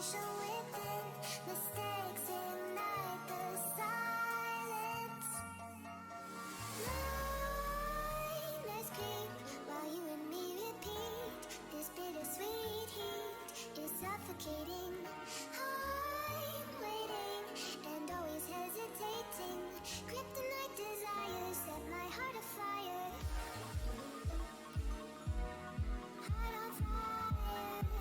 conversation within. Mistakes ignite the silence. Nightmares creep while you and me repeat. This bittersweet heat is suffocating. I'm waiting and always hesitating. Kryptonite desires set my heart afire. Heart on fire.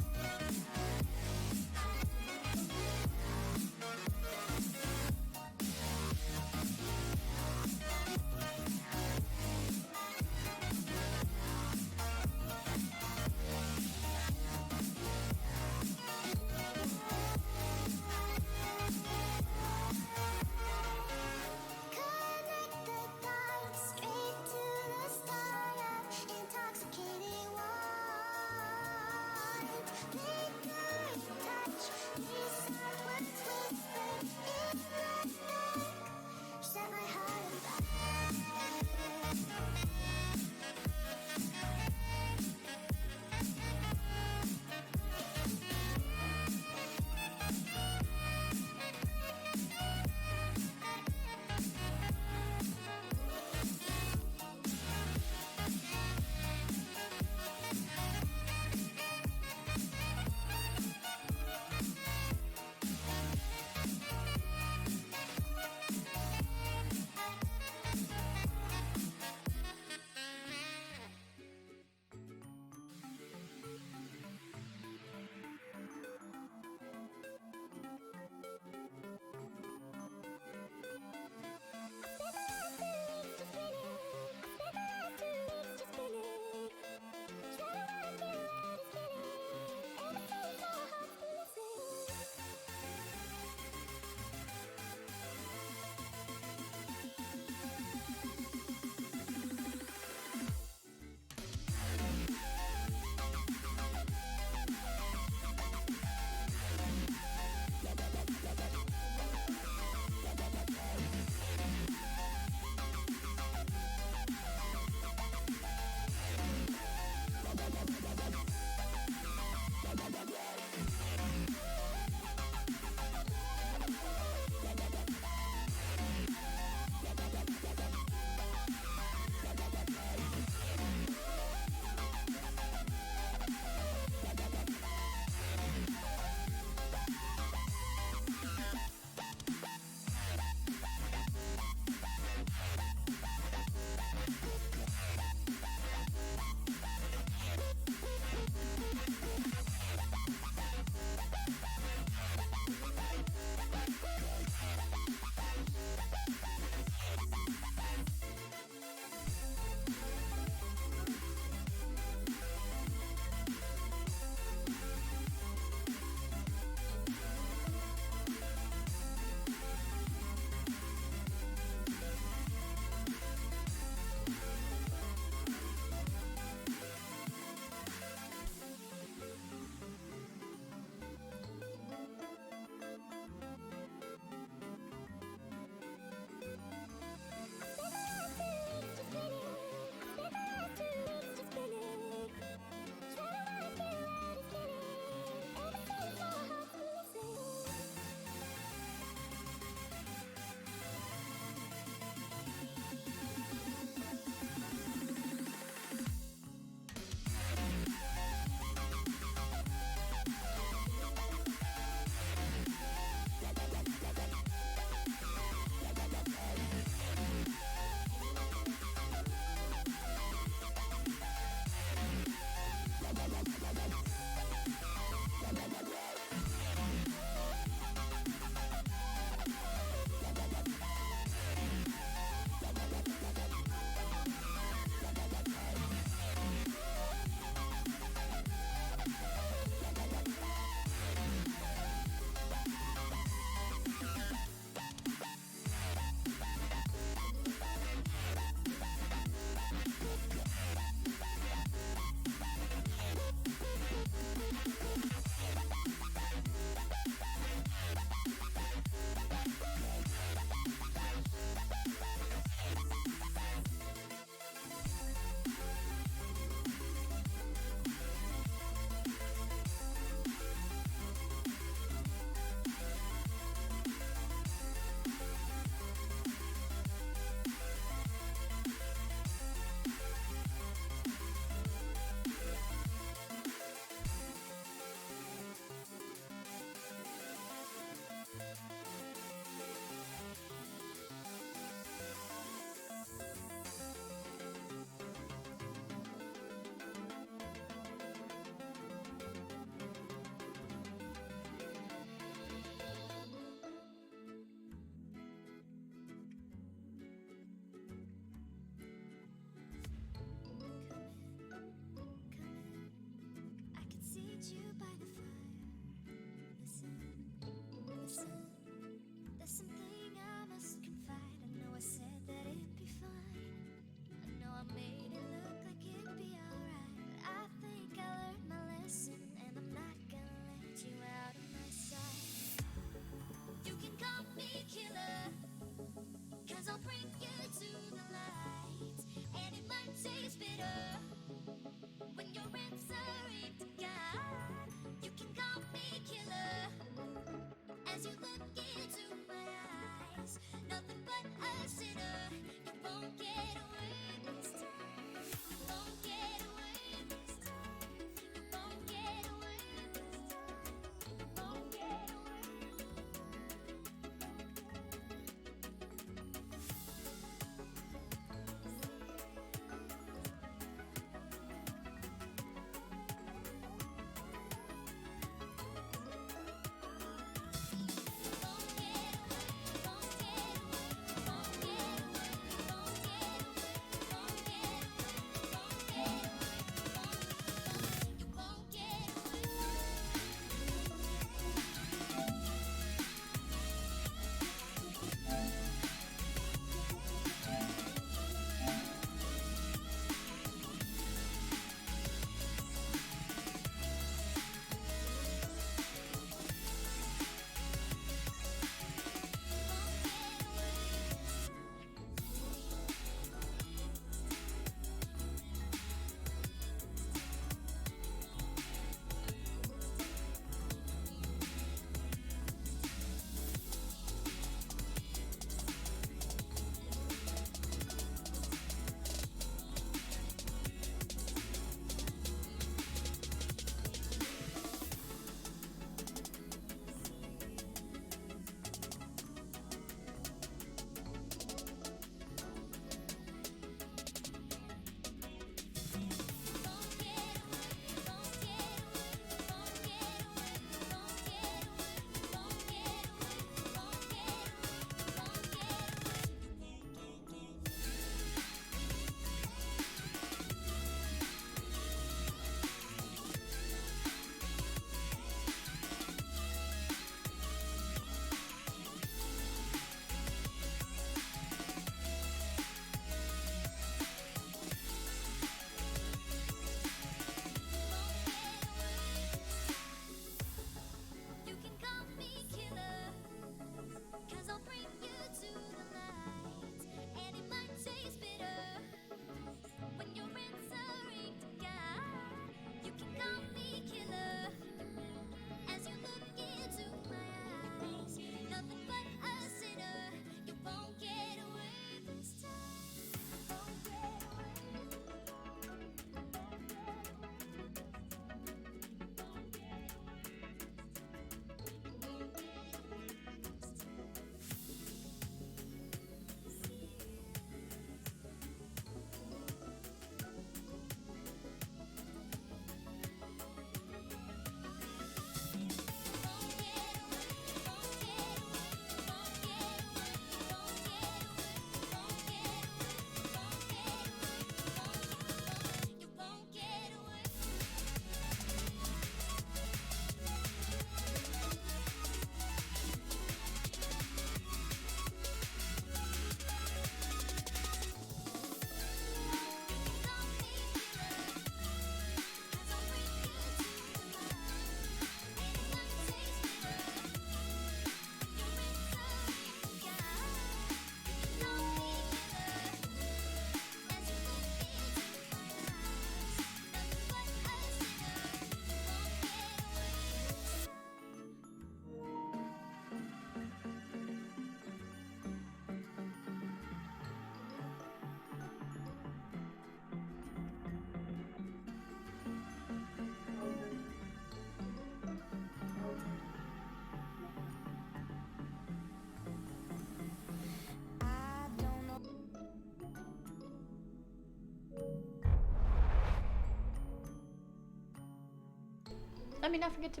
let me not forget to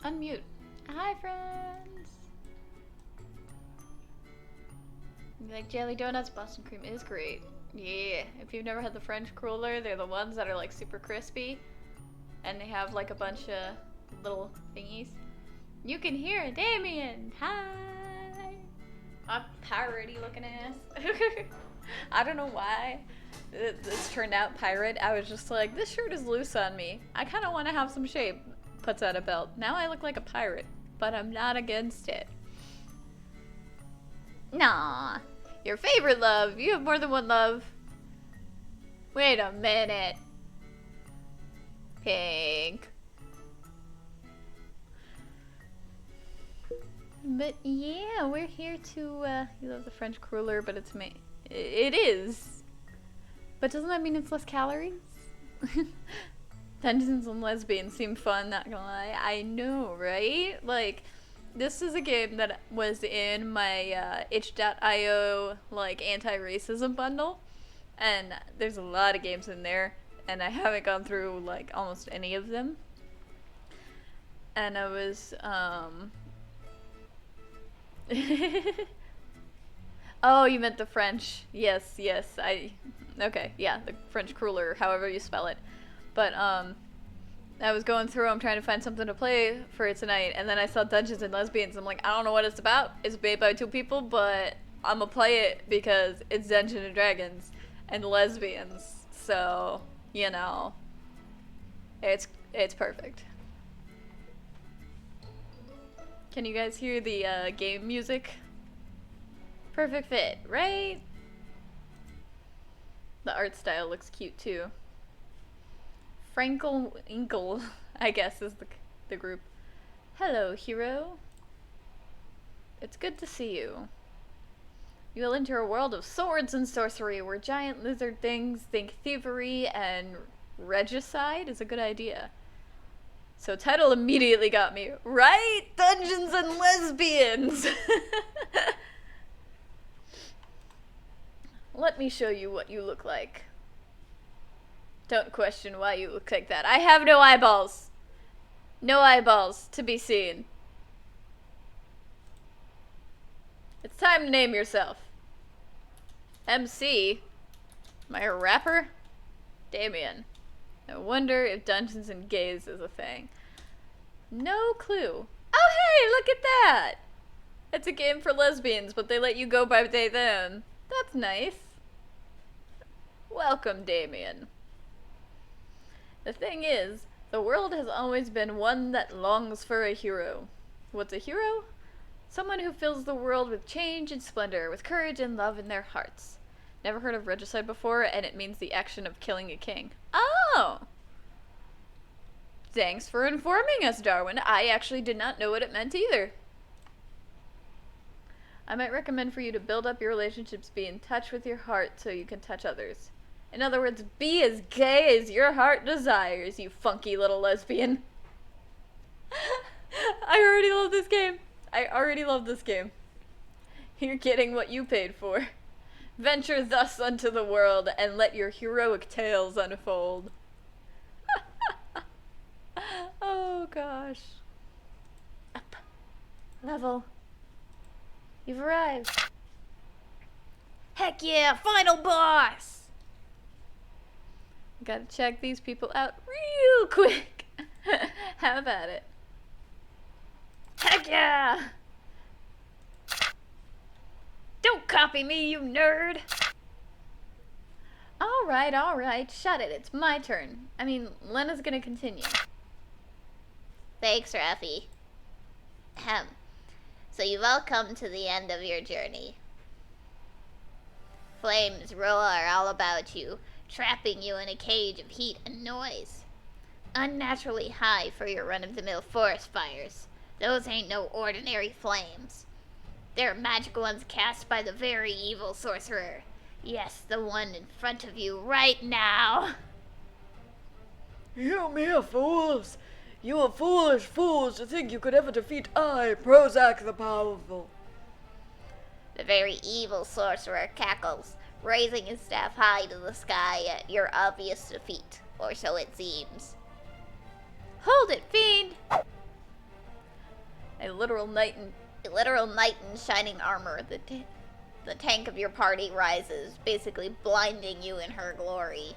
unmute. Hi, friends. You like jelly donuts? Boston cream is great. Yeah, if you've never had the French cruller, they're the ones that are like super crispy. And they have like a bunch of little thingies. You can hear Damien. Hi. I'm piratey looking ass. I don't know why this turned out pirate. I was just like, this shirt is loose on me. I kind of want to have some shape. Puts out a belt. Now I look like a pirate, but I'm not against it. Nah. Your favorite love. You have more than one love. Wait a minute. Pink. But yeah, we're here to, you love the French cruller, but it's it is. But doesn't that mean it's less calories? Dungeons and Lesbians seem fun, not gonna lie. I know, right? Like, this is a game that was in my, itch.io, like, anti-racism bundle. And there's a lot of games in there, and I haven't gone through, like, almost any of them. And I was, oh, you meant the French. Yes, okay, yeah, the French cruller, however you spell it. But, I was going through them trying to find something to play for tonight, and then I saw Dungeons and Lesbians. I'm like, I don't know what it's about. It's made by 2 people, but I'm gonna play it because it's Dungeons and Dragons and lesbians. So, you know, it's perfect. Can you guys hear the game music? Perfect fit, right? The art style looks cute too. Frankel Inkle, I guess, is the group. Hello, hero. It's good to see you. You will enter a world of swords and sorcery where giant lizard things think thievery and regicide is a good idea. So title immediately got me. Right? Dungeons and Lesbians! Let me show you what you look like. Don't question why you look like that. I have no eyeballs. No eyeballs to be seen. It's time to name yourself. MC? Am I a rapper? Damien. I wonder if Dungeons and Gays is a thing. No clue. Oh hey, look at that! It's a game for lesbians, but they let you go by they them. That's nice. Welcome, Damien. The thing is, the world has always been one that longs for a hero. What's a hero? Someone who fills the world with change and splendor, with courage and love in their hearts. Never heard of regicide before, and it means the action of killing a king. Oh! Thanks for informing us, Darwin. I actually did not know what it meant either. I might recommend for you to build up your relationships, be in touch with your heart so you can touch others. In other words, be as gay as your heart desires, you funky little lesbian. I already love this game. You're getting what you paid for. Venture thus unto the world and let your heroic tales unfold. Oh gosh. Up. Level. You've arrived. Heck yeah, final boss! Gotta check these people out real quick. How about it? Heck yeah! Don't copy me, you nerd! Alright, shut it, it's my turn. I mean, Lena's gonna continue. Thanks, Rafi. Ahem. So you've all come to the end of your journey. Flames roar all about you, trapping you in a cage of heat and noise. Unnaturally high for your run-of-the-mill forest fires. Those ain't no ordinary flames. They're magic ones cast by the very evil sorcerer. Yes, the one in front of you right now. You mere fools! You are foolish fools to think you could ever defeat I, Prozac the Powerful. The very evil sorcerer cackles, raising his staff high to the sky at your obvious defeat, or so it seems. Hold it, fiend! A literal knight in shining armor. The tank of your party rises, basically blinding you in her glory.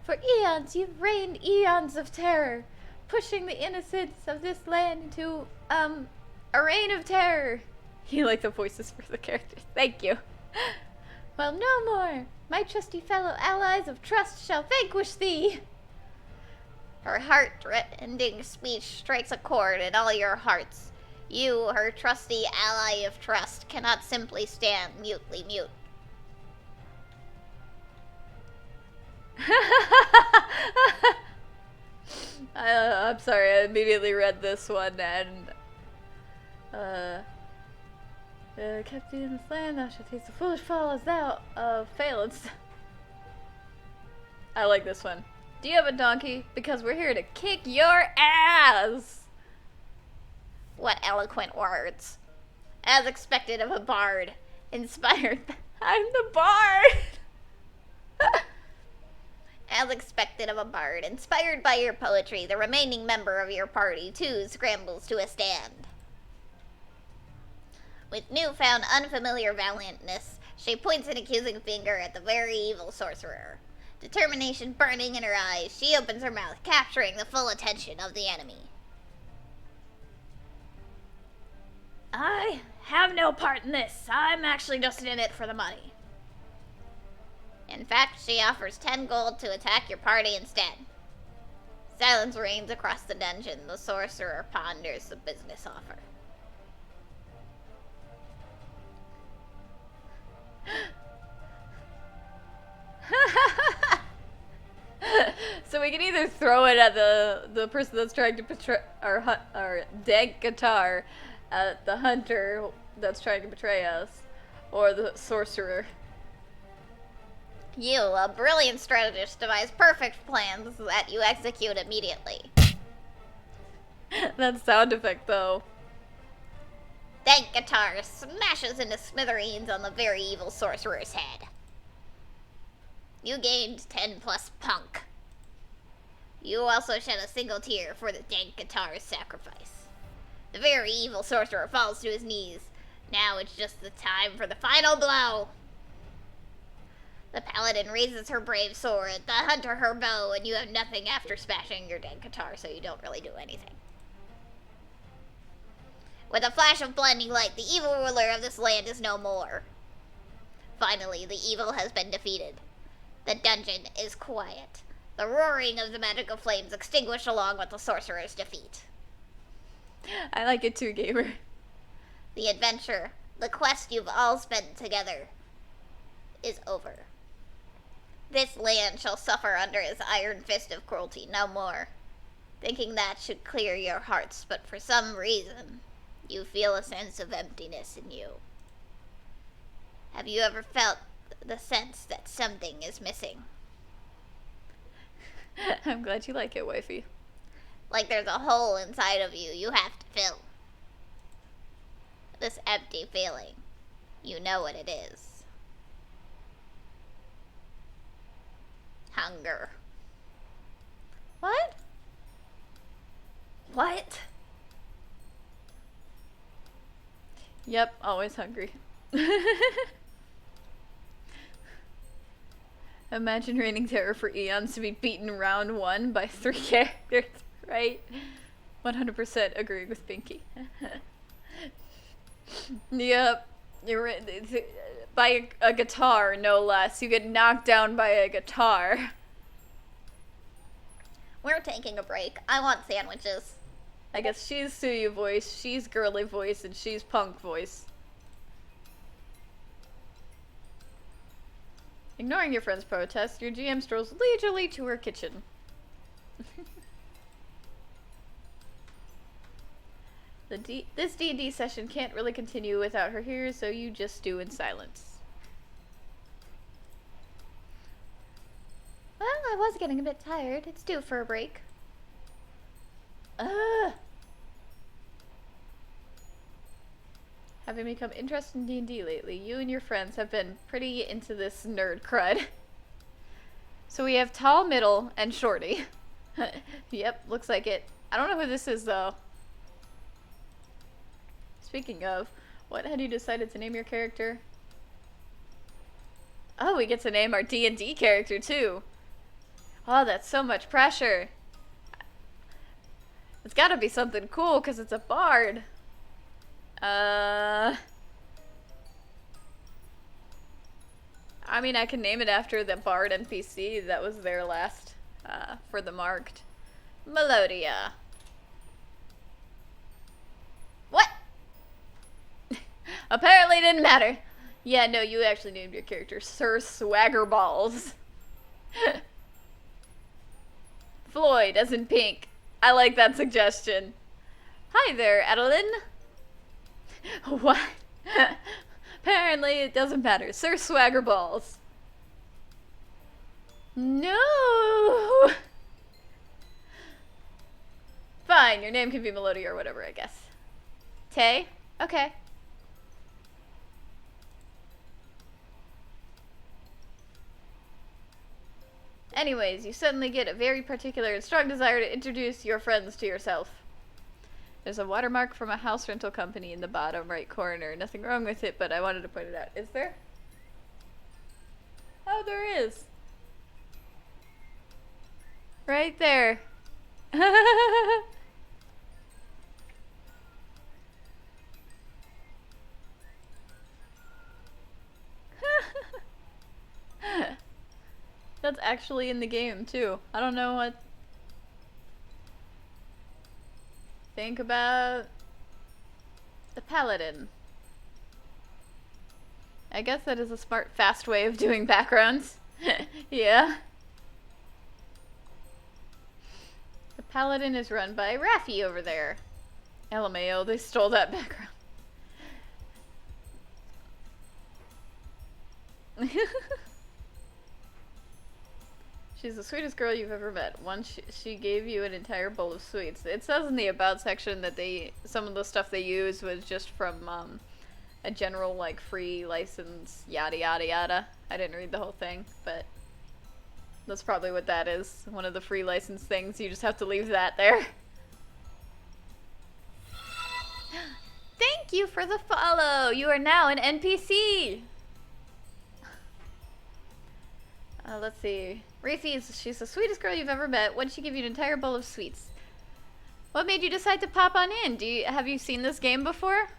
For eons, you've reigned eons of terror, pushing the innocents of this land into, a reign of terror. You like the voices for the characters. Thank you. Well, no more. My trusty fellow allies of trust shall vanquish thee. Her heart-rending speech strikes a chord in all your hearts. You, her trusty ally of trust, cannot simply stand mutely mute. I'm sorry, I immediately read this one and, kept thee in this land, thou shalt taste the foolish fall as thou, failest. I like this one. Do you have a donkey? Because we're here to kick your ass! What eloquent words. As expected of a bard, inspired... I'm the bard! As expected of a bard, inspired by your poetry, the remaining member of your party, too, scrambles to a stand. With newfound unfamiliar valiantness, she points an accusing finger at the very evil sorcerer. Determination burning in her eyes, she opens her mouth, capturing the full attention of the enemy. I have no part in this. I'm actually just in it for the money. In fact, she offers 10 gold to attack your party instead. Silence reigns across the dungeon. The sorcerer ponders the business offer. So we can either throw it at the person that's trying to betray our dank guitar, at the hunter that's trying to betray us, or the sorcerer. You, a brilliant strategist, devise perfect plans that you execute immediately. That sound effect, though. Dank guitar smashes into smithereens on the very evil sorcerer's head. You gained 10 plus punk. You also shed a single tear for the dank guitar's sacrifice. The very evil sorcerer falls to his knees. Now it's just the time for the final blow. The paladin raises her brave sword, the hunter her bow, and you have nothing after smashing your dank guitar, so you don't really do anything. With a flash of blinding light, the evil ruler of this land is no more. Finally, the evil has been defeated. The dungeon is quiet. The roaring of the magical flames extinguish along with the sorcerer's defeat. I like it too, Gaymer. The adventure, the quest you've all spent together, is over. This land shall suffer under his iron fist of cruelty no more. Thinking that should clear your hearts, but for some reason, you feel a sense of emptiness in you. Have you ever felt the sense that something is missing? I'm glad you like it, wifey. Like there's a hole inside of you have to fill. This empty feeling, you know what it is. Hunger. What? What? Yep, always hungry. Imagine reigning terror for eons to be beaten round one by 3 characters, right? 100% agree with Pinky. Yep, you're by a guitar, no less. You get knocked down by a guitar. We're taking a break. I want sandwiches. I guess she's Suyu voice, she's girly voice, and she's punk voice. Ignoring your friend's protest, your GM strolls leisurely to her kitchen. This D&D session can't really continue without her here, so you just do in silence. Well, I was getting a bit tired. It's due for a break. Having become interested in D&D lately, you and your friends have been pretty into this nerd crud. So we have tall, middle, and shorty. Yep, looks like it. I don't know who this is, though. Speaking of, what had you decided to name your character? Oh, we get to name our D&D character, too. Oh, that's so much pressure. It's gotta be something cool, because it's a bard. I mean, I can name it after the bard NPC that was there last, for the marked. Melodia. What? Apparently it didn't matter. Yeah, no, you actually named your character Sir Swaggerballs. Floyd, as in pink. I like that suggestion. Hi there, Adeline. What? Apparently it doesn't matter. Sir Swaggerballs. No! Fine, your name can be Melodia or whatever, I guess. Tay? Okay. Anyways, you suddenly get a very particular and strong desire to introduce your friends to yourself. There's a watermark from a house rental company in the bottom right corner. Nothing wrong with it, but I wanted to point it out. Is there? Oh, there is. Right there. That's actually in the game, too. I don't know what... Think about... the paladin. I guess that is a smart, fast way of doing backgrounds. Yeah. The paladin is run by Raffi over there. LMAO, they stole that background. She's the sweetest girl you've ever met. Once she gave you an entire bowl of sweets. It says in the about section that some of the stuff they used was just from a general like free license, yada yada yada. I didn't read the whole thing, but that's probably what that is. One of the free license things. You just have to leave that there. Thank you for the follow. You are now an NPC. Let's see. She's the sweetest girl you've ever met. What'd she give you an entire bowl of sweets? What made you decide to pop on in? Have you seen this game before?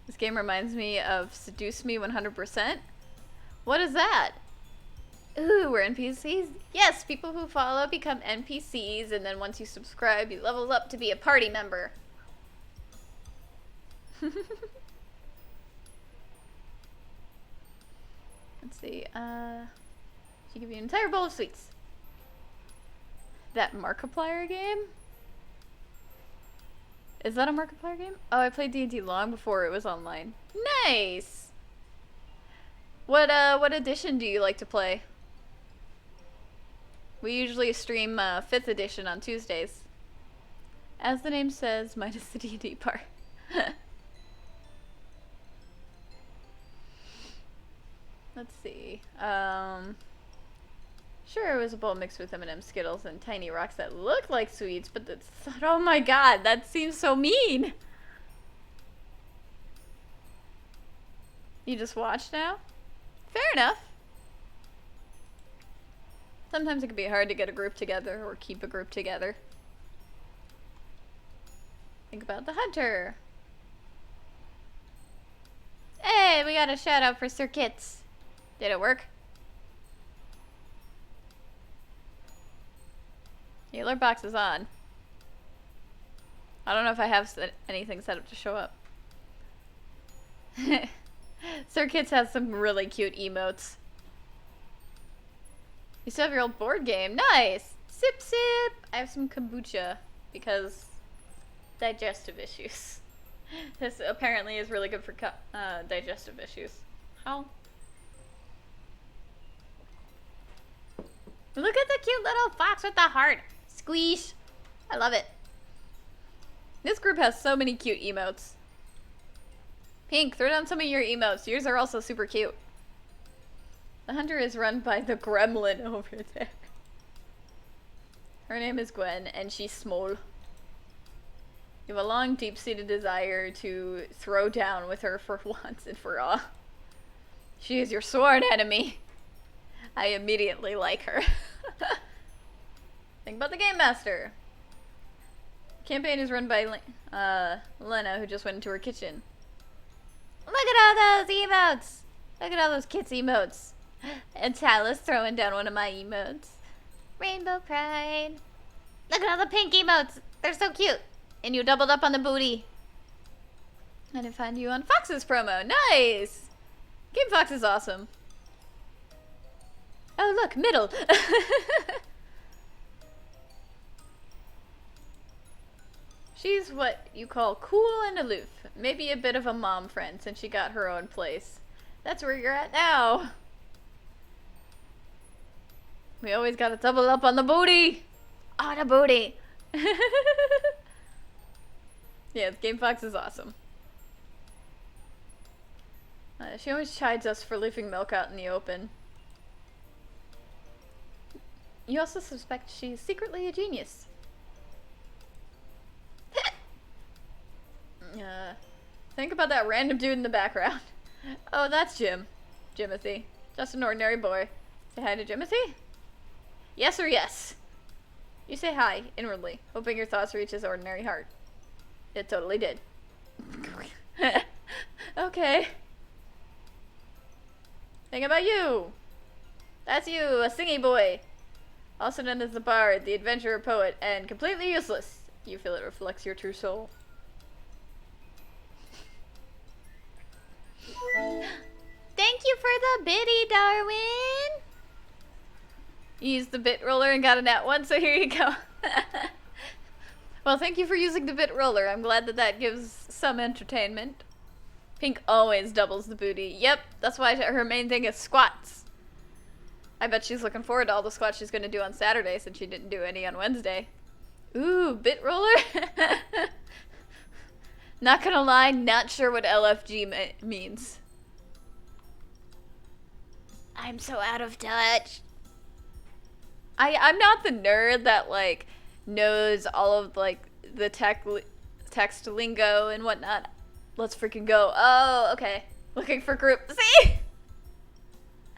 This game reminds me of Seduce Me 100%. What is that? Ooh, we're NPCs? Yes, people who follow become NPCs, and then once you subscribe, you level up to be a party member. Let's see, she give you an entire bowl of sweets. That Markiplier game? Is that a Markiplier game? Oh, I played D&D long before it was online. Nice! What edition do you like to play? We usually stream 5th edition on Tuesdays. As the name says, minus the D&D part. Let's see. Sure, it was a bowl mixed with M&M Skittles and tiny rocks that looked like sweets, but that's... Oh my god, that seems so mean! You just watch now? Fair enough. Sometimes it can be hard to get a group together or keep a group together. Think about the hunter. Hey, we got a shout out for Sir Kits. Did it work? The alert box is on. I don't know if I have anything set up to show up. Sir Kits has some really cute emotes. You still have your old board game. Nice! Sip sip! I have some kombucha because digestive issues. This apparently is really good for digestive issues. How? Look at the cute little fox with the heart. Squeeze. I love it. This group has so many cute emotes. Pink, throw down some of your emotes. Yours are also super cute. The hunter is run by the gremlin over there. Her name is Gwen, and she's small. You have a long, deep-seated desire to throw down with her for once and for all. She is your sworn enemy. I immediately like her. Think about the Game Master. Campaign is run by Lena, who just went into her kitchen. Look at all those emotes! Look at all those kids' emotes. And Talus throwing down one of my emotes. Rainbow Pride. Look at all the pink emotes. They're so cute. And you doubled up on the booty. I didn't find you on Fox's promo. Nice! Game Fox is awesome. Oh, look, middle. She's what you call cool and aloof. Maybe a bit of a mom friend since she got her own place. That's where you're at now. We always gotta double up on the booty. On the booty. Yeah, Game Fox is awesome. She always chides us for leaving milk out in the open. You also suspect she's secretly a genius. Think about that random dude in the background. Oh, that's Jim. Jimothy. Just an ordinary boy. Say hi to Jimothy? Yes or yes? You say hi, inwardly, hoping your thoughts reach his ordinary heart. It totally did. Okay. Think about you. That's you, a singy boy. Also known as the bard, the adventurer poet, and completely useless. You feel it reflects your true soul. Thank you for the biddy, Darwin. You used the bit roller and got a nat 1, so here you go. Well, thank you for using the bit roller. I'm glad that that gives some entertainment. Pink always doubles the booty. Yep, that's why her main thing is squats. I bet she's looking forward to all the squats she's going to do on Saturday since she didn't do any on Wednesday. Ooh, bit roller? Not gonna lie, not sure what LFG means. I'm so out of touch. I'm not the nerd that, like, knows all of, like, the text lingo and whatnot. Let's freaking go. Oh, okay. Looking for group. See?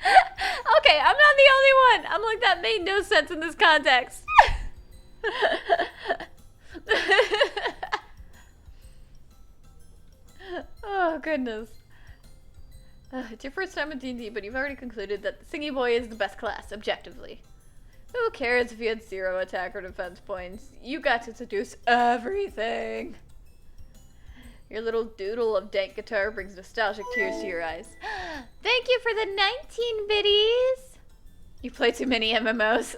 Okay, I'm not the only one. I'm like, that made no sense in this context. Oh, goodness. It's your first time with D&D, but you've already concluded that the Singy Boy is the best class, objectively. Who cares if you had 0 attack or defense points? You got to seduce everything. Your little doodle of dank guitar brings nostalgic tears to your eyes. Thank you for the 19 biddies. You play too many MMOs.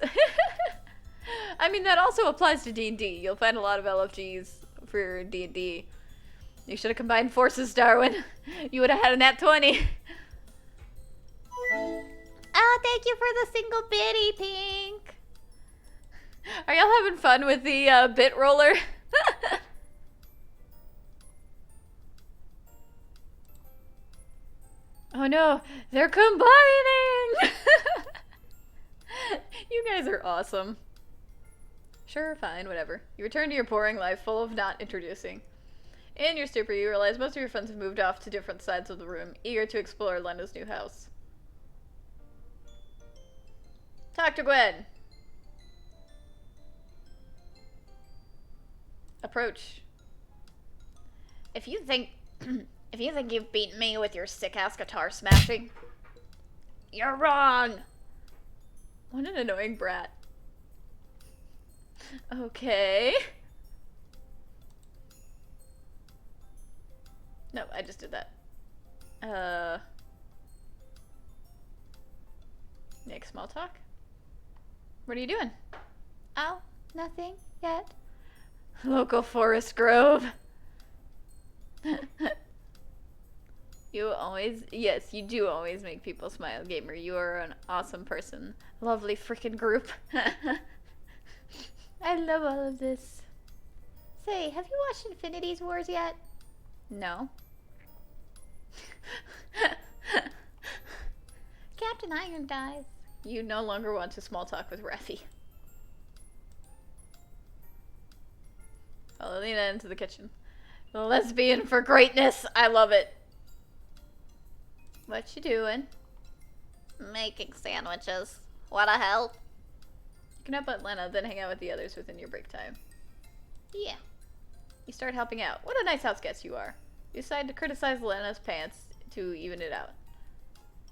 I mean, that also applies to D&D. You'll find a lot of LFGs for D&D. You should have combined forces, Darwin. You would have had a nat 20. Oh, thank you for the single biddy, Pink. Are y'all having fun with the bit roller? Oh no, they're combining! You guys are awesome. Sure, fine, whatever. You return to your boring life full of not introducing. In your stupor, you realize most of your friends have moved off to different sides of the room, eager to explore Lena's new house. Talk to Gwen. Approach. If you think you've beaten me with your sick-ass guitar smashing, you're wrong. What an annoying brat. Okay. No, I just did that. Make small talk. What are you doing? Oh, nothing yet. Local forest grove. Yes, you do always make people smile, Gaymer. You are an awesome person. Lovely freaking group. I love all of this. Say, have you watched Infinity's Wars yet? No. Captain Iron dies. You no longer want to small talk with Raffi. Follow Lena into the kitchen. Lesbian for greatness. I love it. What you doing? Making sandwiches. Wanna help? You can help out Lena, then hang out with the others within your break time. Yeah. You start helping out. What a nice house guest you are. You decide to criticize Lena's pants to even it out.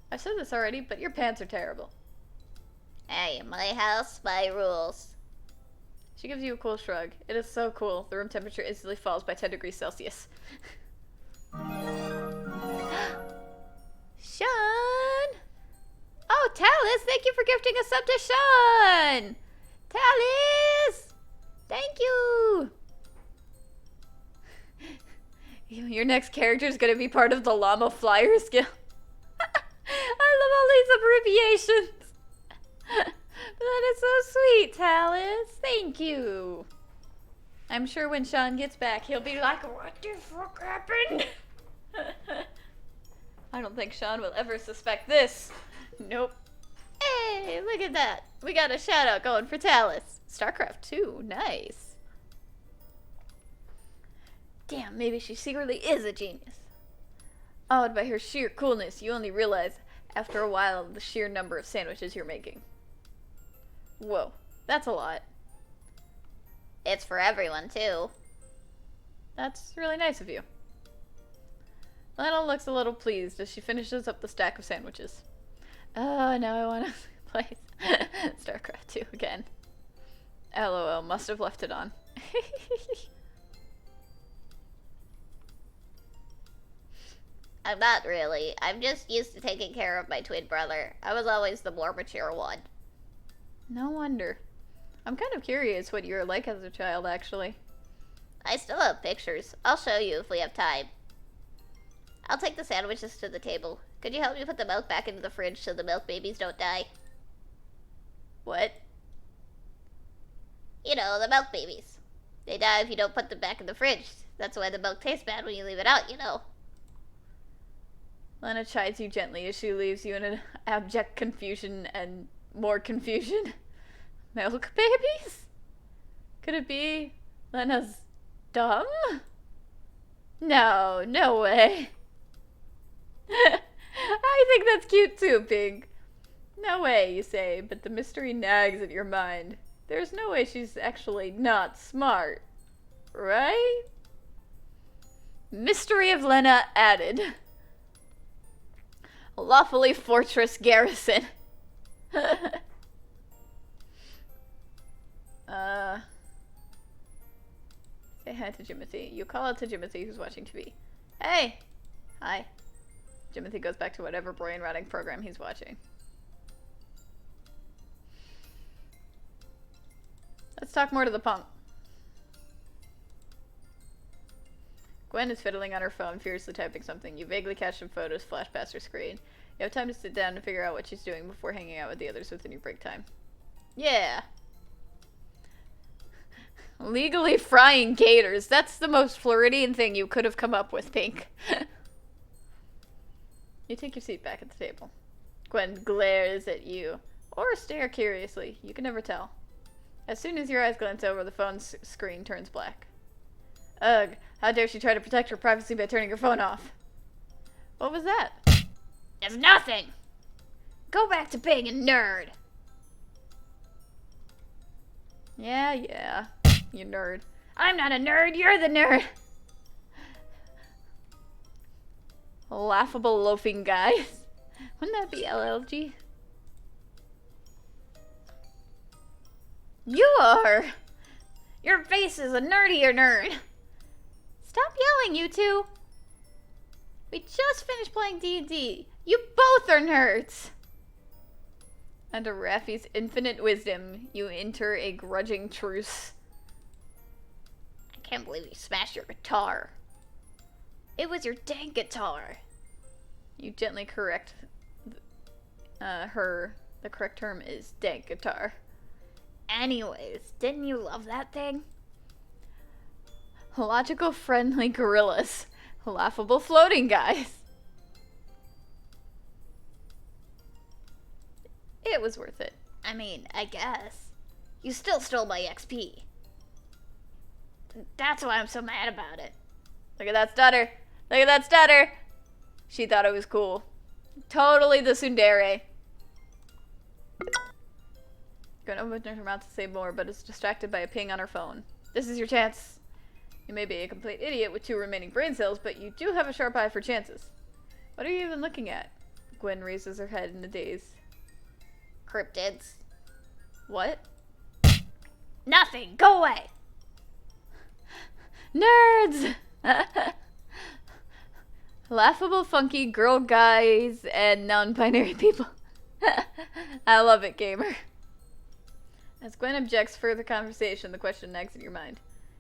I've said this already, but your pants are terrible. Hey, my house, my rules. She gives you a cool shrug. It is so cool. The room temperature instantly falls by 10 degrees Celsius. Sean! Oh, Talis, thank you for gifting a sub to Sean! Talis! Thank you! Your next character is going to be part of the llama flyer skill. I love all these abbreviations. That is so sweet, Talis. Thank you. I'm sure when Sean gets back, he'll be like, what the fuck happened? I don't think Sean will ever suspect this. Nope. Hey, look at that. We got a shout out going for Talis. StarCraft 2, nice. Damn, maybe she secretly is a genius. Awed by her sheer coolness, you only realize after a while the sheer number of sandwiches you're making. Whoa, that's a lot. It's for everyone, too. That's really nice of you. Lena looks a little pleased as she finishes up the stack of sandwiches. Oh, now I want to play StarCraft 2 again. LOL, must have left it on. I'm not really. I'm just used to taking care of my twin brother. I was always the more mature one. No wonder. I'm kind of curious what you were like as a child, actually. I still have pictures. I'll show you if we have time. I'll take the sandwiches to the table. Could you help me put the milk back into the fridge so the milk babies don't die? What? You know, the milk babies. They die if you don't put them back in the fridge. That's why the milk tastes bad when you leave it out, you know. Lena chides you gently as she leaves you in an abject confusion and more confusion. Milk babies? Could it be Lena's dumb? No, no way. I think that's cute too, Pink. No way, you say, but the mystery nags at your mind. There's no way she's actually not smart. Right? Mystery of Lena added. Lawfully fortress garrison. Say hi to Jimothy. You call out to Jimothy, who's watching TV. Hey! Hi. Jimothy goes back to whatever brain-rotting program he's watching. Let's talk more to the punk. Gwen is fiddling on her phone, furiously typing something. You vaguely catch some photos flash past her screen. You have time to sit down and figure out what she's doing before hanging out with the others within your break time. Yeah. Legally frying gators. That's the most Floridian thing you could have come up with, Pink. You take your seat back at the table. Gwen glares at you. Or stare curiously. You can never tell. As soon as your eyes glance over, the phone's screen turns black. Ugh, how dare she try to protect her privacy by turning her phone off? What was that? It's nothing! Go back to being a nerd! Yeah, you nerd. I'm not a nerd, you're the nerd! Laughable loafing guys. Wouldn't that be LLG? You are! Your face is a nerdier nerd! Stop yelling, you two! We just finished playing D&D. You both are nerds! Under Raffi's infinite wisdom, you enter a grudging truce. I can't believe you smashed your guitar. It was your dang guitar. You gently correct her. The correct term is dang guitar. Anyways, didn't you love that thing? Logical friendly gorillas. Laughable floating guys. It was worth it. I mean, I guess. You still stole my XP. That's why I'm so mad about it. Look at that stutter. Look at that stutter. She thought it was cool. Totally the tsundere. Gwen opened her mouth to say more, but is distracted by a ping on her phone. This is your chance. You may be a complete idiot with 2 remaining brain cells, but you do have a sharp eye for chances. What are you even looking at? Gwen raises her head in a daze. Cryptids. What? Nothing! Go away! Nerds! Laughable, funky girl guys and non-binary people. I love it, Gaymer. As Gwen objects further conversation, the question nags at your mind.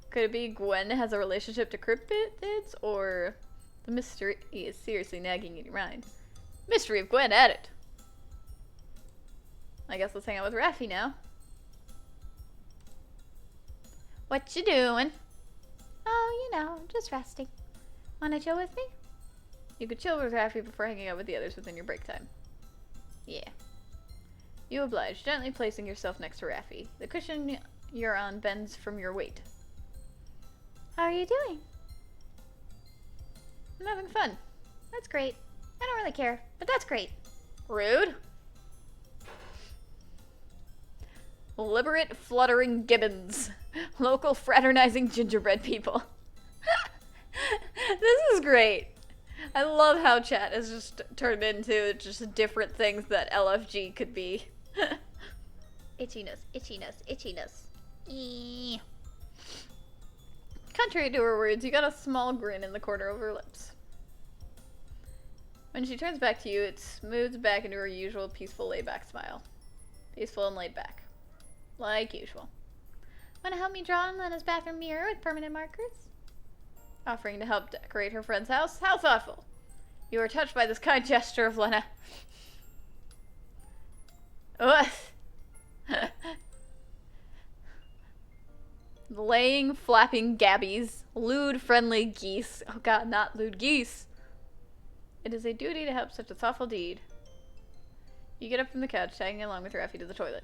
Could it be Gwen has a relationship to cryptids, or the mystery is seriously nagging at your mind? Mystery of Gwen at it. I guess let's hang out with Raffi now. What you doing? Oh, you know, just resting. Wanna chill with me? You could chill with Raffi before hanging out with the others within your break time. Yeah. You oblige, gently placing yourself next to Raffi. The cushion you're on bends from your weight. How are you doing? I'm having fun. That's great. I don't really care, but that's great. Rude. Liberate, fluttering gibbons. Local fraternizing gingerbread people. This is great. I love how chat has just turned into just different things that LFG could be. Itchiness, itchiness, itchiness. Eee. Contrary to her words, you got a small grin in the corner of her lips. When she turns back to you, it smooths back into her usual peaceful, laid-back smile. Peaceful and laid back. Like usual. Wanna help me draw on Lena's bathroom mirror with permanent markers? Offering to help decorate her friend's house? How thoughtful! You are touched by this kind gesture of Lena. Ugh. Laying, flapping gabbies. Lewd-friendly geese. Oh god, not lewd geese. It is a duty to help such a thoughtful deed. You get up from the couch, tagging along with Raffi to the toilet.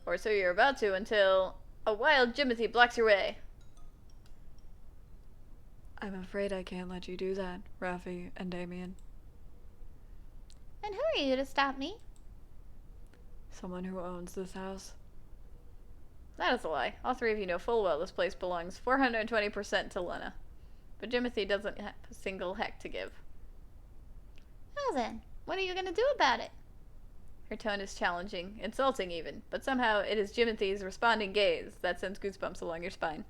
Or so you're about to, until a wild Jimothy blocks your way. I'm afraid I can't let you do that, Raffi and Damien. And who are you to stop me? Someone who owns this house. That is a lie. All 3 of you know full well this place belongs 420% to Lena. But Jimothy doesn't have a single heck to give. Well then, what are you gonna do about it? Her tone is challenging, insulting even, but somehow it is Jimothy's responding gaze that sends goosebumps along your spine.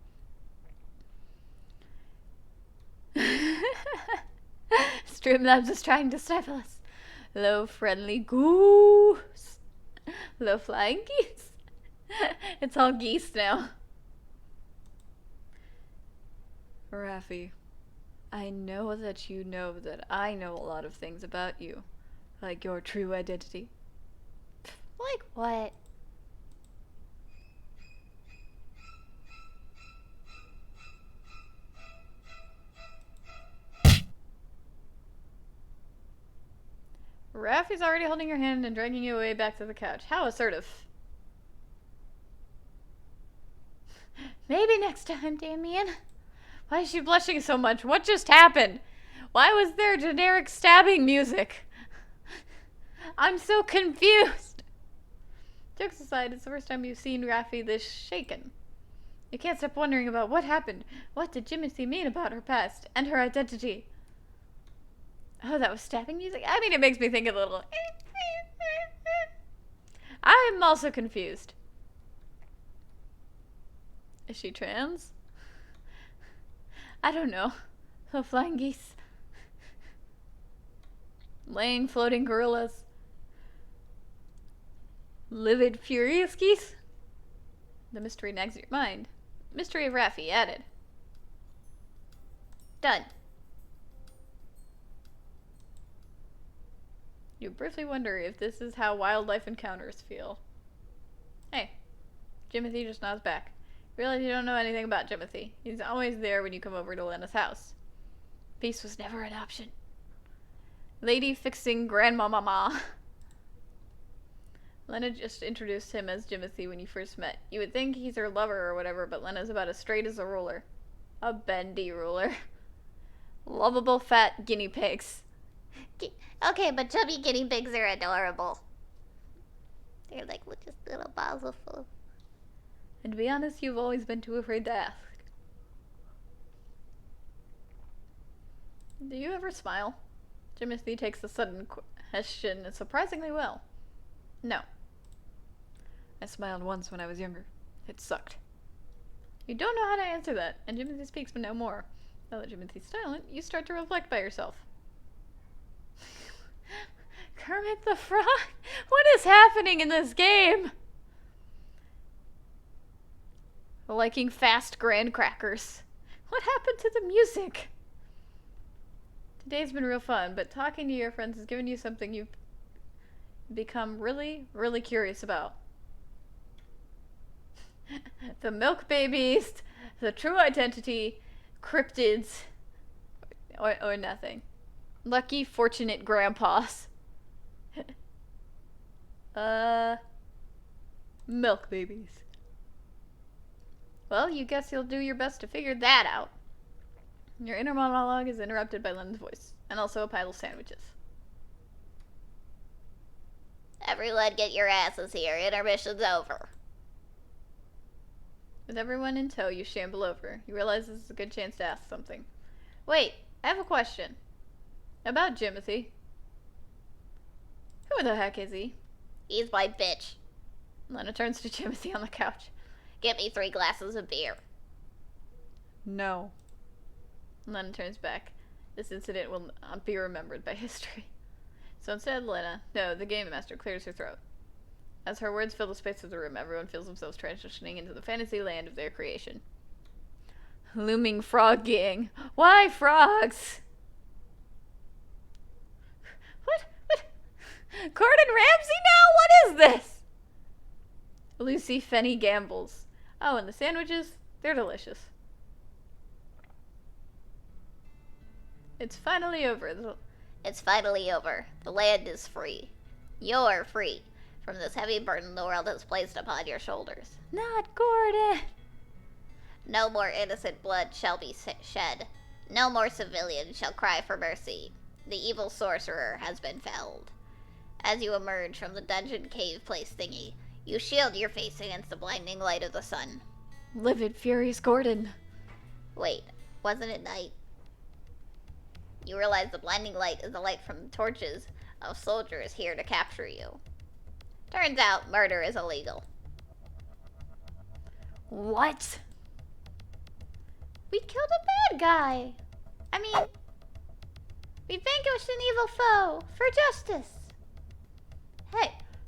Streamlabs is trying to stifle us. Low friendly goose. Low flying geese. It's all geese now. Raffi, I know that you know that I know a lot of things about you. Like your true identity. Like what? Raffi's already holding your hand and dragging you away back to the couch. How assertive. Maybe next time, Damien. Why is she blushing so much? What just happened? Why was there generic stabbing music? I'm so confused. Jokes aside, it's the first time you've seen Raffi this shaken. You can't stop wondering about what happened. What did Jimothy mean about her past and her identity? Oh, that was stabbing music? I mean, it makes me think a little. I'm also confused. Is she trans? I don't know. The flying geese. Laying floating gorillas. Livid furious geese? The mystery nags at your mind. Mystery of Raffi added. Done. You briefly wonder if this is how wildlife encounters feel. Hey, Jimothy just nods back. Realize you don't know anything about Jimothy. He's always there when you come over to Lena's house. Peace was never an option. Lady fixing grandmama. Lena just introduced him as Jimothy when you first met. You would think he's her lover or whatever, but Lena's about as straight as a ruler. A bendy ruler. Lovable fat guinea pigs. Okay, but chubby guinea pigs are adorable. They're like just little balls of food. And to be honest, you've always been too afraid to ask. Do you ever smile? Jimothy takes the sudden question surprisingly well. No. I smiled once when I was younger. It sucked. You don't know how to answer that, and Jimothy speaks but no more. Now that Jimothy's silent, you start to reflect by yourself. Kermit the Frog? What is happening in this game? Liking fast graham crackers. What happened to the music? Today's been real fun, but talking to your friends has given you something you've become really, really curious about. The milk babies, the true identity, cryptids, or nothing. Lucky, fortunate grandpas. Milk babies. Well, you guess you'll do your best to figure that out. Your inner monologue is interrupted by Len's voice, and also a pile of sandwiches. Everyone get your asses here. Intermission's over. With everyone in tow, you shamble over. You realize this is a good chance to ask something. Wait, I have a question. About Jimothy. Who the heck is he? He's my bitch. Lena turns to Jimothy on the couch. Get me 3 glasses of beer. No. Lena turns back. This incident will not be remembered by history. So instead, the game master, clears her throat. As her words fill the space of the room, everyone feels themselves transitioning into the fantasy land of their creation. Looming frog gang. Why frogs? What? Gordon Ramsay now? What is this? Lucy Fenny gambles. Oh, and the sandwiches? They're delicious. It's finally over. It's finally over. The land is free. You're free from this heavy burden the world has placed upon your shoulders. Not Gordon! No more innocent blood shall be shed. No more civilians shall cry for mercy. The evil sorcerer has been felled. As you emerge from the dungeon cave place thingy, you shield your face against the blinding light of the sun. Livid, furious Gordon. Wait, wasn't it night? You realize the blinding light is the light from torches of soldiers here to capture you. Turns out murder is illegal. What? We killed a bad guy. I mean, we vanquished an evil foe for justice.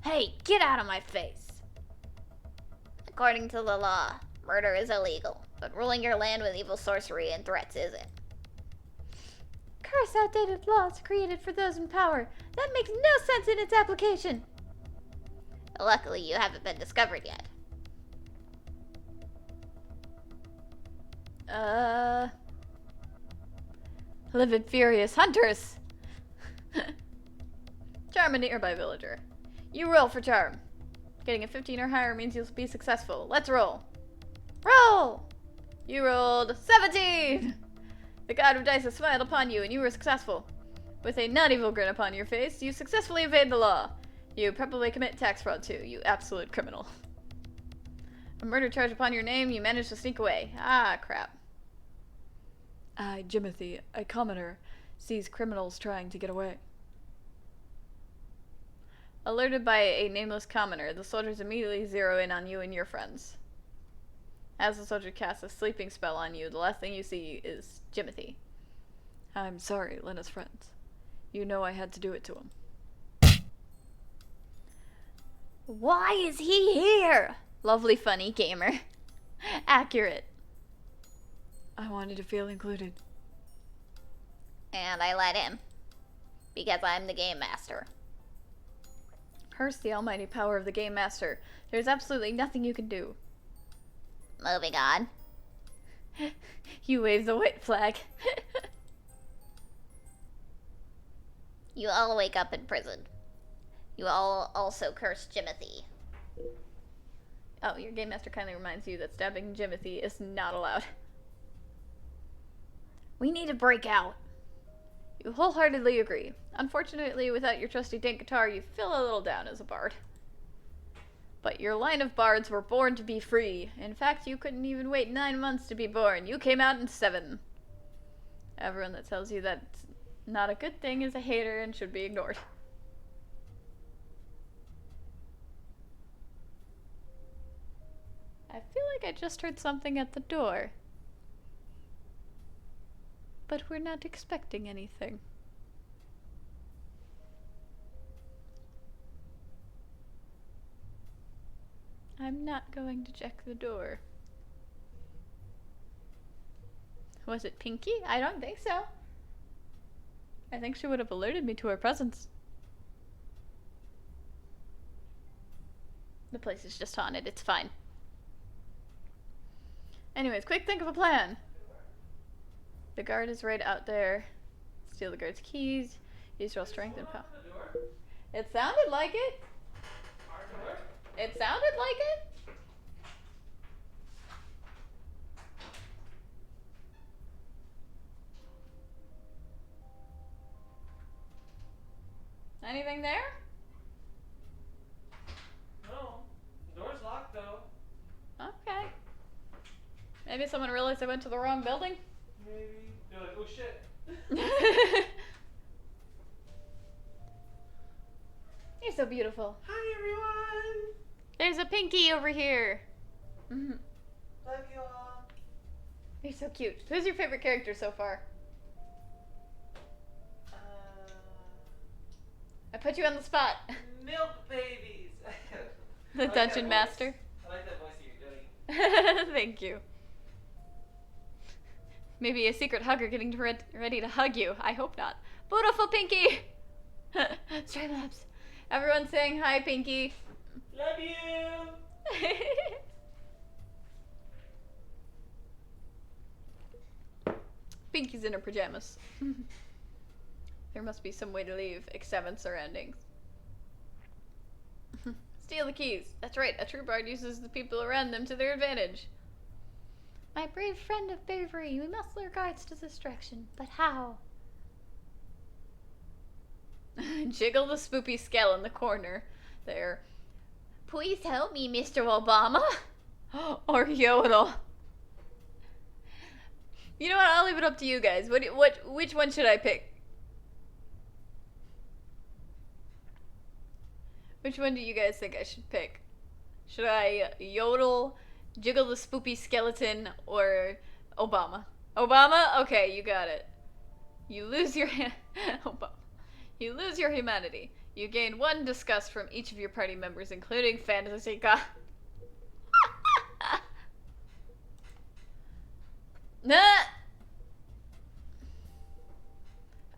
Hey, get out of my face. According to the law, murder is illegal, but ruling your land with evil sorcery and threats isn't. Curse outdated laws created for those in power. That makes no sense in its application. Luckily, you haven't been discovered yet. Livid, furious hunters. Charm a nearby villager. You roll for charm. Getting a 15 or higher means you'll be successful. Let's roll. Roll! You rolled 17! The god of dice has smiled upon you and you were successful. With a not-evil grin upon your face, you successfully evade the law. You probably commit tax fraud too, you absolute criminal. A murder charge upon your name, you managed to sneak away. Ah, crap. I, Jimothy, a commoner, sees criminals trying to get away. Alerted by a nameless commoner, the soldiers immediately zero in on you and your friends. As the soldier casts a sleeping spell on you, the last thing you see is Jimothy. I'm sorry, Lena's friends. You know I had to do it to him. Why is he here? Lovely, funny Gaymer. Accurate. I wanted to feel included. And I let him. Because I'm the game master. Curse the almighty power of the game master. There's absolutely nothing you can do. Moving on. You wave the white flag. You all wake up in prison. You all also curse Jimothy. Oh, your game master kindly reminds you that stabbing Jimothy is not allowed. We need to break out. You wholeheartedly agree. Unfortunately, without your trusty dink guitar, you feel a little down as a bard. But your line of bards were born to be free. In fact, you couldn't even wait 9 months to be born. You came out in 7. Everyone that tells you that's not a good thing is a hater and should be ignored. I feel like I just heard something at the door. But we're not expecting anything. I'm not going to check the door. Was it Pinky? I don't think so. I think she would have alerted me to her presence. The place is just haunted. It's fine. Anyways, quick think of a plan. The guard is right out there. Steal the guard's keys. Use your strength and power. It sounded like it. It sounded like it. Anything there? No. The door's locked though. Okay. Maybe someone realized I went to the wrong building? Maybe. They're like, oh shit. You're so beautiful. Hi everyone. There's a Pinky over here. Love you all. You're so cute. Who's your favorite character so far? I put you on the spot. Milk babies. The Dungeon Master. I like that voice that you're doing. Thank you. Maybe a secret hugger getting ready to hug you. I hope not. Beautiful Pinky! Streamlabs. Everyone saying hi, Pinky. Love you. Pinky's in her pajamas. There must be some way to leave, except or endings. Steal the keys. That's right, a true bard uses the people around them to their advantage. My brave friend of bravery, we must lure guards to distraction. But how? Jiggle the spoopy scale in the corner. There. Please help me, Mr. Obama. Or yodel. You know what? I'll leave it up to you guys. Which one should I pick? Which one do you guys think I should pick? Should I yodel, jiggle the spoopy skeleton, or Obama? Obama? Okay, you got it. You lose your Obama. You lose your humanity. You gain 1 disgust from each of your party members, including Fantasy God. Nah.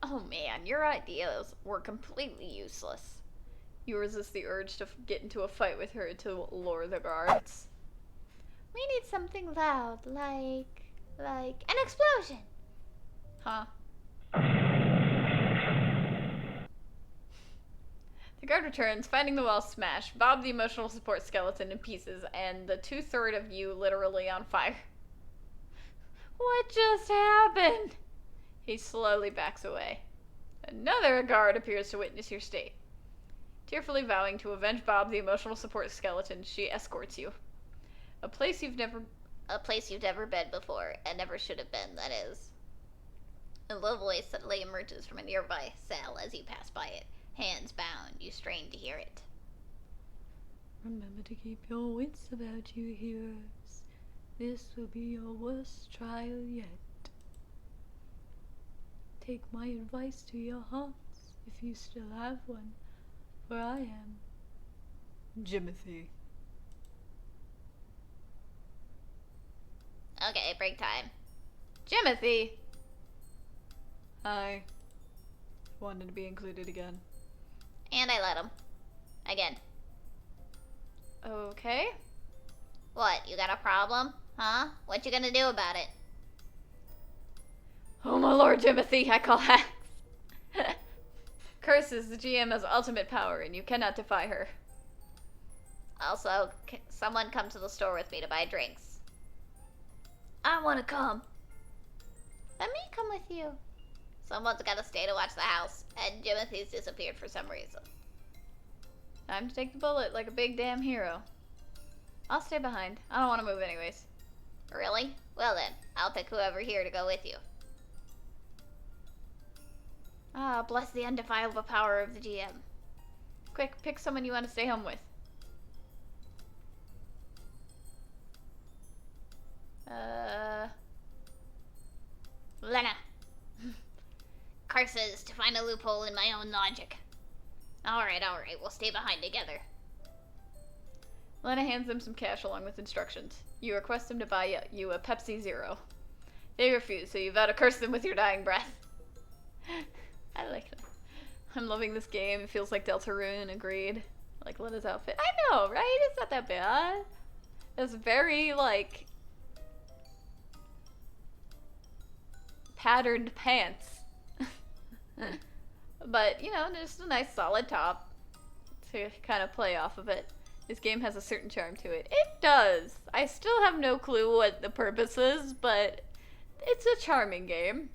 Oh man, your ideas were completely useless. You resist the urge to get into a fight with her to lure the guards. We need something loud, like an explosion. Huh? The guard returns, finding the wall smashed, Bob the emotional support skeleton in pieces, and the 2/3 of you literally on fire. What just happened? He slowly backs away. Another guard appears to witness your state. Tearfully vowing to avenge Bob the emotional support skeleton, she escorts you. A place you've never been before, and never should have been, that is. A low voice suddenly emerges from a nearby cell as you pass by it. Hands bound, you strain to hear it. Remember to keep your wits about you, heroes. This will be your worst trial yet. Take my advice to your hearts, if you still have one, for I am Jimothy. Okay, break time. Jimothy! I wanted to be included again. And I let him. Again. Okay. What, you got a problem? Huh? What you gonna do about it? Oh my lord, Jimothy, I call hacks. Curses, the GM has ultimate power, and you cannot defy her. Also, someone come to the store with me to buy drinks. I want to come. Let me come with you. Someone's gotta stay to watch the house, and Jimothy's disappeared for some reason. Time to take the bullet like a big damn hero. I'll stay behind. I don't want to move anyways. Really? Well then, I'll pick whoever here to go with you. Ah, bless the undefilable power of the GM. Quick, pick someone you want to stay home with. Lena. Curses, to find a loophole in my own logic. Alright, we'll stay behind together. Lena hands them some cash along with instructions. You request them to buy you a Pepsi Zero. They refuse, so you vow to curse them with your dying breath. I like that. I'm loving this game. It feels like Deltarune, agreed. I like Lena's outfit. I know, right? It's not that bad. It's very, like, patterned pants. But, you know, just a nice solid top to kind of play off of it. This game has a certain charm to it. It does. I still have no clue what the purpose is, but it's a charming game.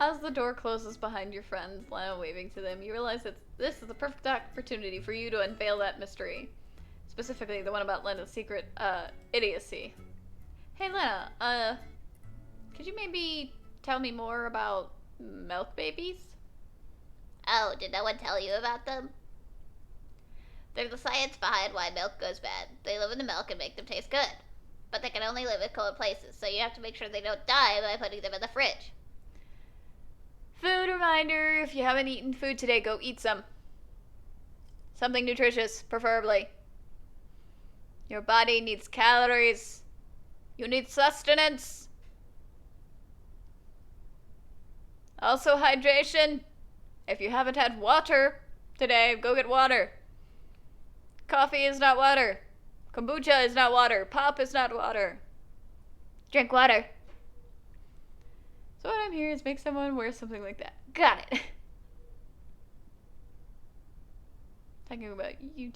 As the door closes behind your friends, Lena waving to them, you realize that this is the perfect opportunity for you to unveil that mystery. Specifically, the one about Lena's secret, idiocy. Hey Lena, could you maybe tell me more about milk babies? Oh, did no one tell you about them? They're the science behind why milk goes bad. They live in the milk and make them taste good. But they can only live in cold places, so you have to make sure they don't die by putting them in the fridge. Food reminder, if you haven't eaten food today, go eat some. Something nutritious, preferably. Your body needs calories. You need sustenance. Also hydration. If you haven't had water today, go get water. Coffee is not water. Kombucha is not water. Pop is not water. Drink water. So what I'm here is make someone wear something like that. Got it. Talking about you.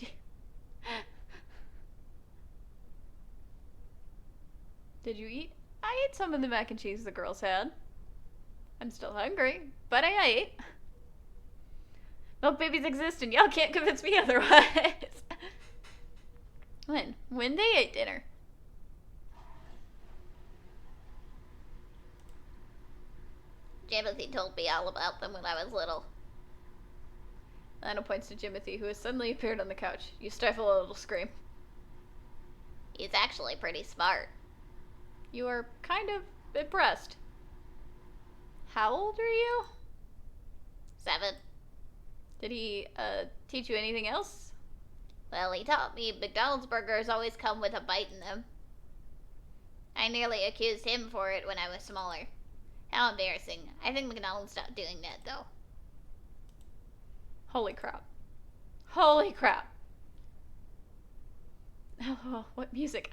Did you eat? I ate some of the mac and cheese the girls had. I'm still hungry, but I ate. Milk babies exist and y'all can't convince me otherwise. When they ate dinner. Jimothy told me all about them when I was little. Lana points to Jimothy, who has suddenly appeared on the couch. You stifle a little scream. He's actually pretty smart. You are kind of impressed. How old are you? 7. Did he, teach you anything else? Well, he taught me McDonald's burgers always come with a bite in them. I nearly accused him for it when I was smaller. How embarrassing. I think McDonald's stopped doing that, though. Holy crap. Holy crap. Oh, what music?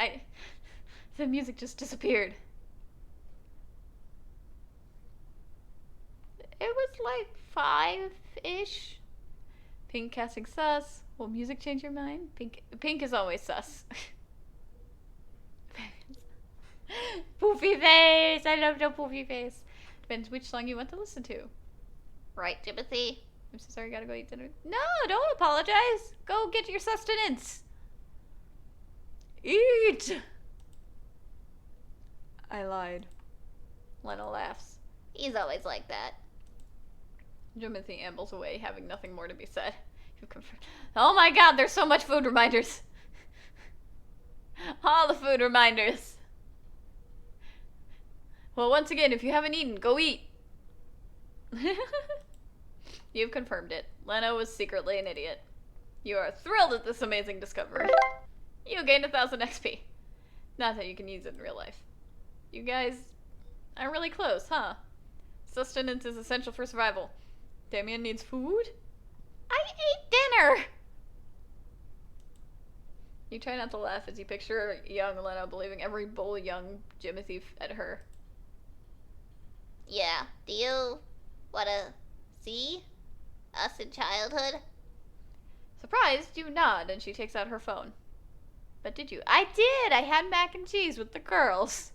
The music just disappeared. It was like 5-ish. Pink casting sus. Will music change your mind? Pink is always sus. Poofy face! I love no poofy face. Depends which song you want to listen to. Right, Jimothy? I'm so sorry, gotta go eat dinner. No, don't apologize. Go get your sustenance. Eat! I lied. Lena laughs. He's always like that. Jimothy ambles away, having nothing more to be said. You've confirmed. Oh my god, there's so much food reminders. All the food reminders. Well, once again, if you haven't eaten, go eat. You've confirmed it. Lena was secretly an idiot. You are thrilled at this amazing discovery. You gained 1,000 XP. Not that you can use it in real life. You guys are really close, huh? Sustenance is essential for survival. Damien needs food? I ate dinner! You try not to laugh as you picture young Lena believing every bull young Jimothy fed her. Yeah. Do you wanna see us in childhood? Surprised, you nod, and she takes out her phone. But did you? I did! I had mac and cheese with the girls.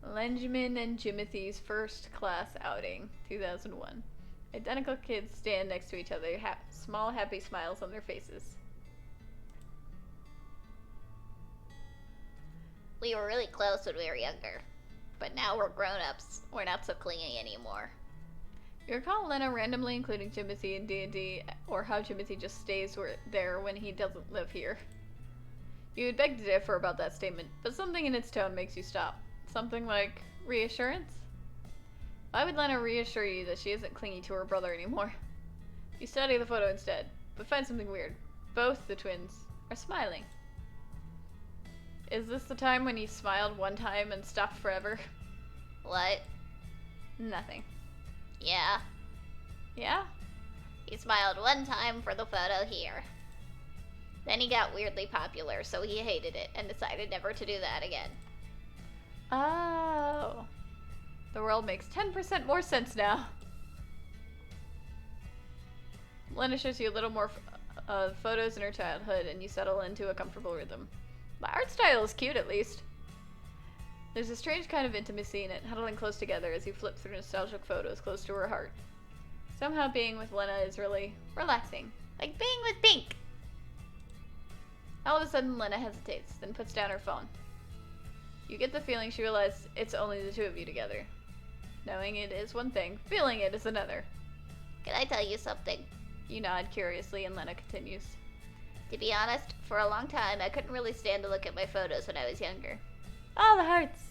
Lenjamin and Jimothy's first class outing, 2001. Identical kids stand next to each other, small happy smiles on their faces. We were really close when we were younger. But now we're grown-ups. We're not so clingy anymore. You recall Lena randomly including Jimothy in D&D, or how Jimothy just stays there when he doesn't live here. You would beg to differ about that statement, but something in its tone makes you stop. Something like reassurance? Why would Lena reassure you that she isn't clingy to her brother anymore? You study the photo instead, but find something weird. Both the twins are smiling. Is this the time when he smiled one time and stopped forever? What? Nothing. Yeah. Yeah? He smiled one time for the photo here. Then he got weirdly popular, so he hated it and decided never to do that again. Oh. The world makes 10% more sense now. Lena shows you a little more photos in her childhood, and you settle into a comfortable rhythm. The art style is cute, at least. There's a strange kind of intimacy in it, huddling close together as you flip through nostalgic photos close to her heart. Somehow being with Lena is really relaxing. Like being with Pink. All of a sudden, Lena hesitates, then puts down her phone. You get the feeling she realizes it's only the two of you together. Knowing it is one thing, feeling it is another. Can I tell you something? You nod curiously, and Lena continues. To be honest, for a long time I couldn't really stand to look at my photos when I was younger. All the hearts!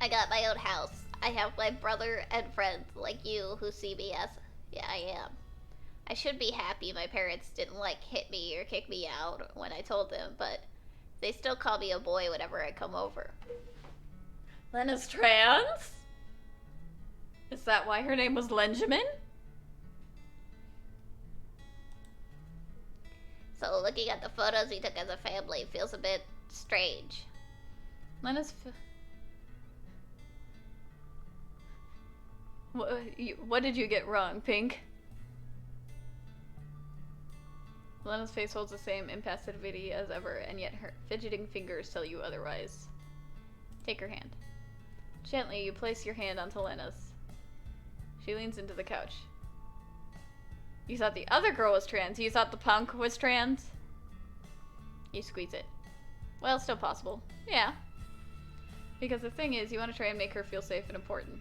I got my own house. I have my brother and friends like you who see me as I am. I should be happy my parents didn't hit me or kick me out when I told them, but they still call me a boy whenever I come over. Lena's trans? Is that why her name was Lenjamin? So looking at the photos we took as a family feels a bit strange. Lena's... What did you get wrong, Pink? Lena's face holds the same impassivity as ever, and yet her fidgeting fingers tell you otherwise. Take her hand. Gently, you place your hand onto Lena's. She leans into the couch. You thought the other girl was trans. You thought the punk was trans? You squeeze it. Well, still possible. Yeah. Because the thing is, you want to try and make her feel safe and important.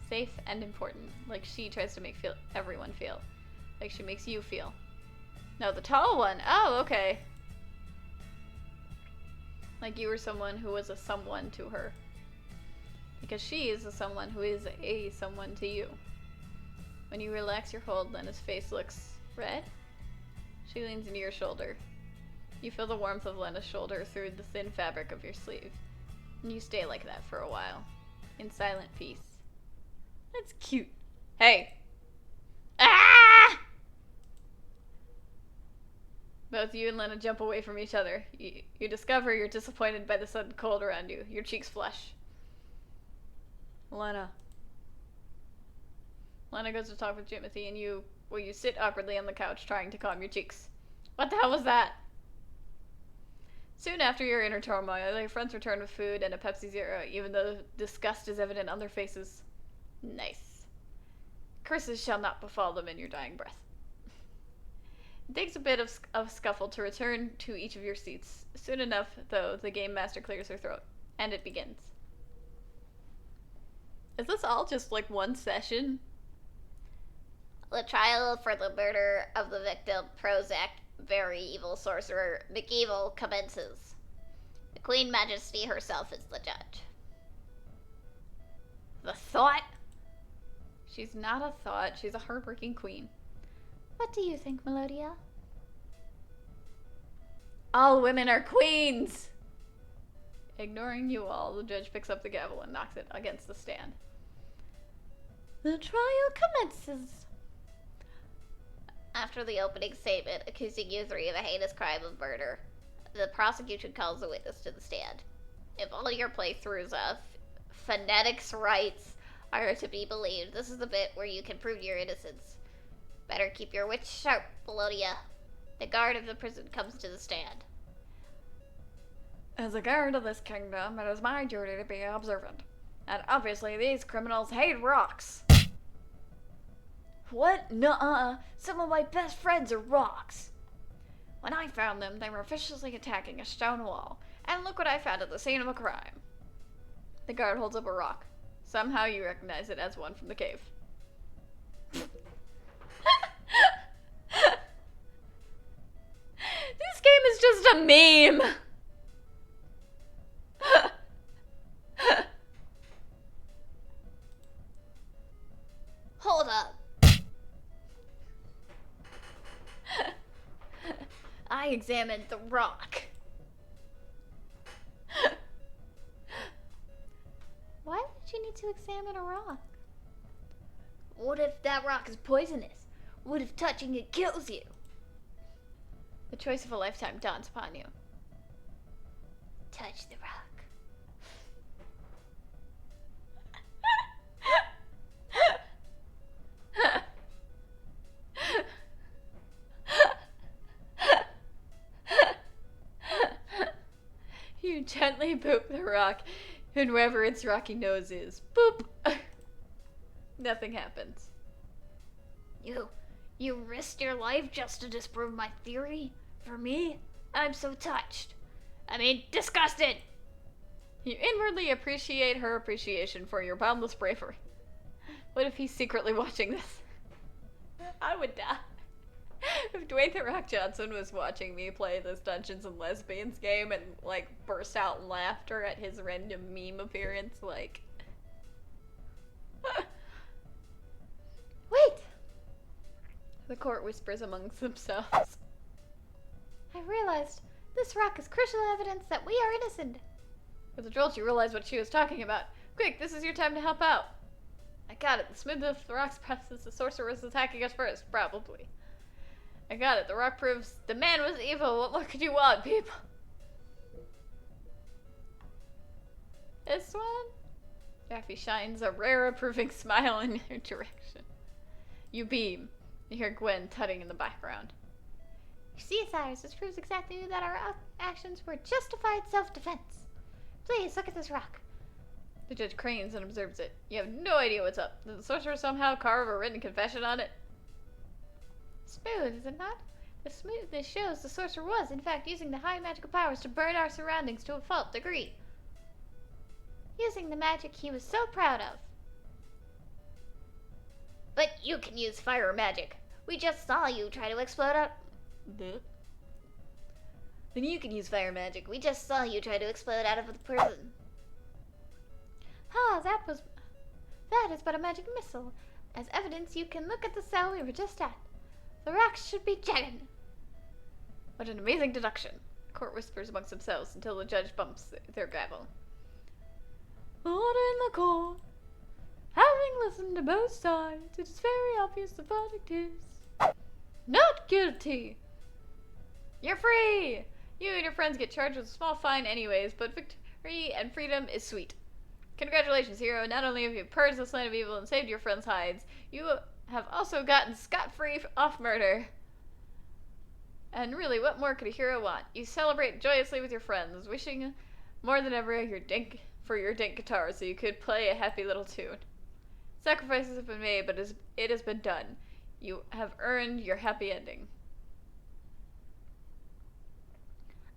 Safe and important. Like she tries to make everyone feel. Like she makes you feel. No, the tall one. Oh, okay. Like you were someone who was a someone to her. Because she is a someone who is a someone to you. When you relax your hold, Lena's face looks red. She leans into your shoulder. You feel the warmth of Lena's shoulder through the thin fabric of your sleeve. And you stay like that for a while. In silent peace. That's cute. Hey! Ah! Both you and Lena jump away from each other. You discover you're disappointed by the sudden cold around you. Your cheeks flush. Lena. Lena goes to talk with Jimothy, and you sit awkwardly on the couch trying to calm your cheeks. What the hell was that? Soon after your inner turmoil, your friends return with food and a Pepsi Zero, even though disgust is evident on their faces. Nice. Curses shall not befall them in your dying breath. It takes a bit of scuffle to return to each of your seats. Soon enough, though, the game master clears her throat, and it begins. Is this all just like one session? The trial for the murder of the victim, Prozac, very evil sorcerer, McEvil, commences. The Queen Majesty herself is the judge. The thought? She's not a thought, she's a hardworking queen. What do you think, Melodia? All women are queens! Ignoring you all, the judge picks up the gavel and knocks it against the stand. The trial commences. After the opening statement accusing you three of a heinous crime of murder, the prosecution calls a witness to the stand. If all your playthroughs of phonetics rights are to be believed, this is the bit where you can prove your innocence. Better keep your wits sharp, Belodia. The guard of the prison comes to the stand. As a guard of this kingdom, it is my duty to be observant. And obviously these criminals hate rocks. What? Nuh-uh. Some of my best friends are rocks. When I found them, they were viciously attacking a stone wall. And look what I found at the scene of a crime. The guard holds up a rock. Somehow you recognize it as one from the cave. This game is just a meme! Hold up. I examined the rock. Why would you need to examine a rock? What if that rock is poisonous? What if touching it kills you? The choice of a lifetime dawns upon you. Touch the rock. You gently boop the rock, and wherever its rocky nose is, boop! Nothing happens. You risked your life just to disprove my theory? For me? I'm so touched. I mean, disgusted! You inwardly appreciate her appreciation for your boundless bravery. What if he's secretly watching this? I would die. If Dwayne The Rock Johnson was watching me play this Dungeons and Lesbians game and, like, burst out in laughter at his random meme appearance, like... Wait! The court whispers amongst themselves. I realized this rock is crucial evidence that we are innocent. With a jolt, you realize what she was talking about. Quick, this is your time to help out. I got it. The smoothness of the rock's presses the sorcerer was attacking us first, probably. I got it. The rock proves the man was evil. What more could you want, people? This one? Daffy shines a rare approving smile in your direction. You beam. You hear Gwen tutting in the background. You see, Cyrus, this proves exactly that our actions were justified self-defense. Please, look at this rock. The judge cranes and observes it. You have no idea what's up. Did the sorcerer somehow carve a written confession on it? Smooth, is it not? The smoothness shows the sorcerer was, in fact, using the high magical powers to burn our surroundings to a fault degree. Using the magic he was so proud of. But you can use fire magic. We just saw you try to explode out. Then you can use fire magic. We just saw you try to explode out of the prison. Ah, that is but a magic missile. As evidence, you can look at the cell we were just at. The rocks should be jetted. What an amazing deduction. The court whispers amongst themselves until the judge bumps their gavel. Order in the court. Having listened to both sides, it is very obvious the verdict is not guilty. You're free! You and your friends get charged with a small fine anyways, but victory and freedom is sweet. Congratulations, hero. Not only have you purged this land of evil and saved your friends' hides, you have also gotten scot-free off murder. And really, what more could a hero want? You celebrate joyously with your friends, wishing more than ever for your dink guitar so you could play a happy little tune. Sacrifices have been made, but it has been done. You have earned your happy ending.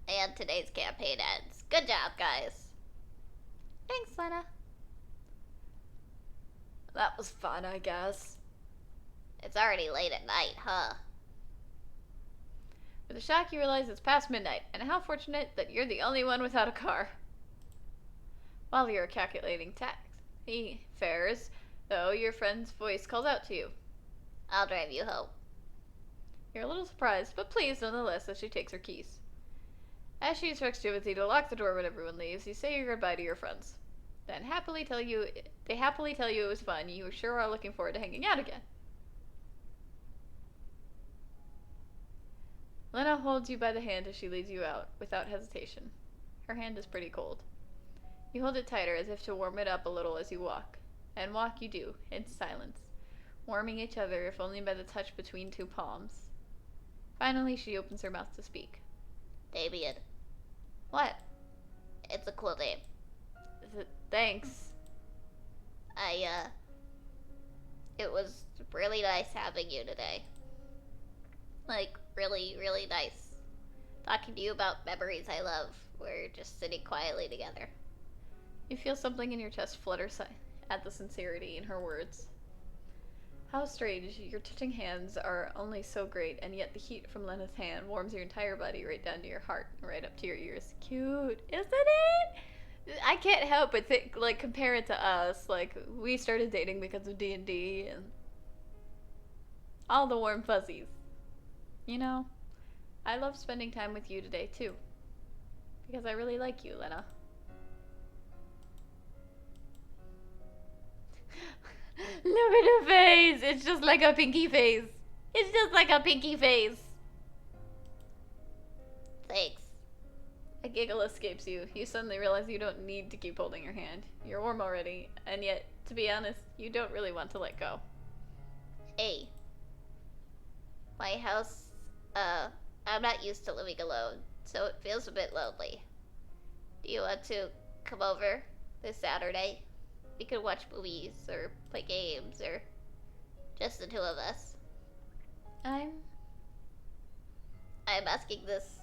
And today's campaign ends. Good job, guys. Thanks, Lena. That was fun, I guess. It's already late at night, huh? With a shock, you realize it's past midnight, and how fortunate that you're the only one without a car. While you're calculating taxi fares, though, your friend's voice calls out to you. I'll drive you home. You're a little surprised, but pleased nonetheless as she takes her keys. As she instructs you to lock the door when everyone leaves, you say your goodbye to your friends. Then they happily tell you it was fun. You sure are looking forward to hanging out again. Lena holds you by the hand as she leads you out, without hesitation. Her hand is pretty cold. You hold it tighter as if to warm it up a little as you walk. And walk you do, in silence, warming each other if only by the touch between two palms. Finally, she opens her mouth to speak. Damien. What? It's a cool name. Thanks. It was really nice having you today. Like, really, really nice. Talking to you about memories I love. We're just sitting quietly together. You feel something in your chest flutter at the sincerity in her words. How strange, your touching hands are only so great, and yet the heat from Lena's hand warms your entire body right down to your heart, right up to your ears. Cute, isn't it? I can't help but think, like, compare it to us. Like, we started dating because of D&D, and all the warm fuzzies. You know, I love spending time with you today, too. Because I really like you, Lena. Look at her face! It's just like a pinky face. It's just like a pinky face. Thanks. A giggle escapes you. You suddenly realize you don't need to keep holding her hand. You're warm already, and yet, to be honest, you don't really want to let go. Hey. My house, I'm not used to living alone, so it feels a bit lonely. Do you want to come over this Saturday? We could watch movies, or play games, or just the two of us. I'm asking this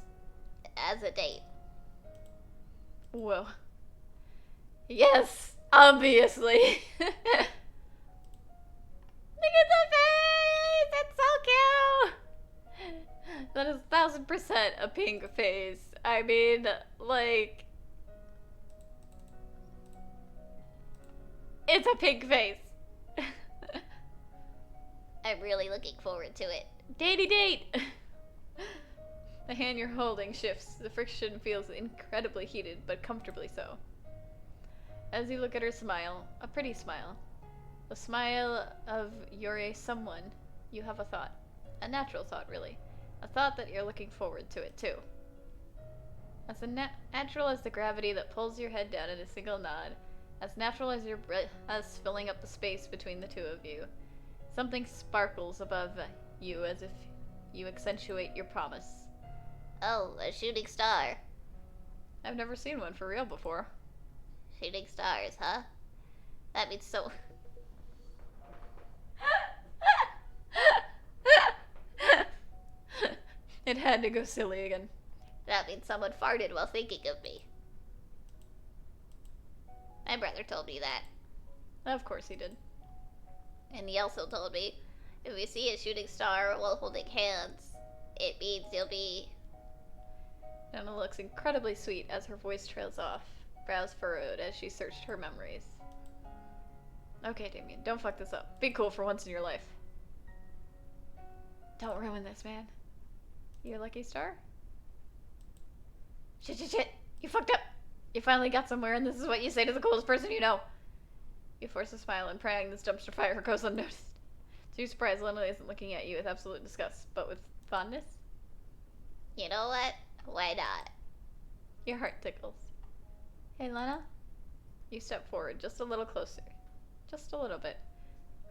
as a date. Whoa. Yes, obviously. Look at the face! It's so cute! That is 1000% a pink face. I mean, like... It's a pink face. I'm really looking forward to it. Datey date! The hand you're holding shifts. The friction feels incredibly heated, but comfortably so. As you look at her smile, a pretty smile, the smile of you're a someone, you have a thought. A natural thought, really. A thought that you're looking forward to it, too. As natural as the gravity that pulls your head down in a single nod, as natural as your breath filling up the space between the two of you. Something sparkles above you as if you accentuate your promise. Oh, a shooting star. I've never seen one for real before. Shooting stars, huh? That means so... It had to go silly again. That means someone farted while thinking of me. My brother told me that. Of course he did. And he also told me, if you see a shooting star while holding hands, it means you'll be... Anna looks incredibly sweet as her voice trails off, brows furrowed as she searched her memories. Okay, Damien, don't fuck this up. Be cool for once in your life. Don't ruin this, man. You a lucky star? Shit. You fucked up. You finally got somewhere, and this is what you say to the coolest person you know. You force a smile, and praying this dumpster fire goes unnoticed. To your surprise, Lena isn't looking at you with absolute disgust, but with fondness. You know what? Why not? Your heart tickles. Hey, Lena? You step forward just a little closer. Just a little bit.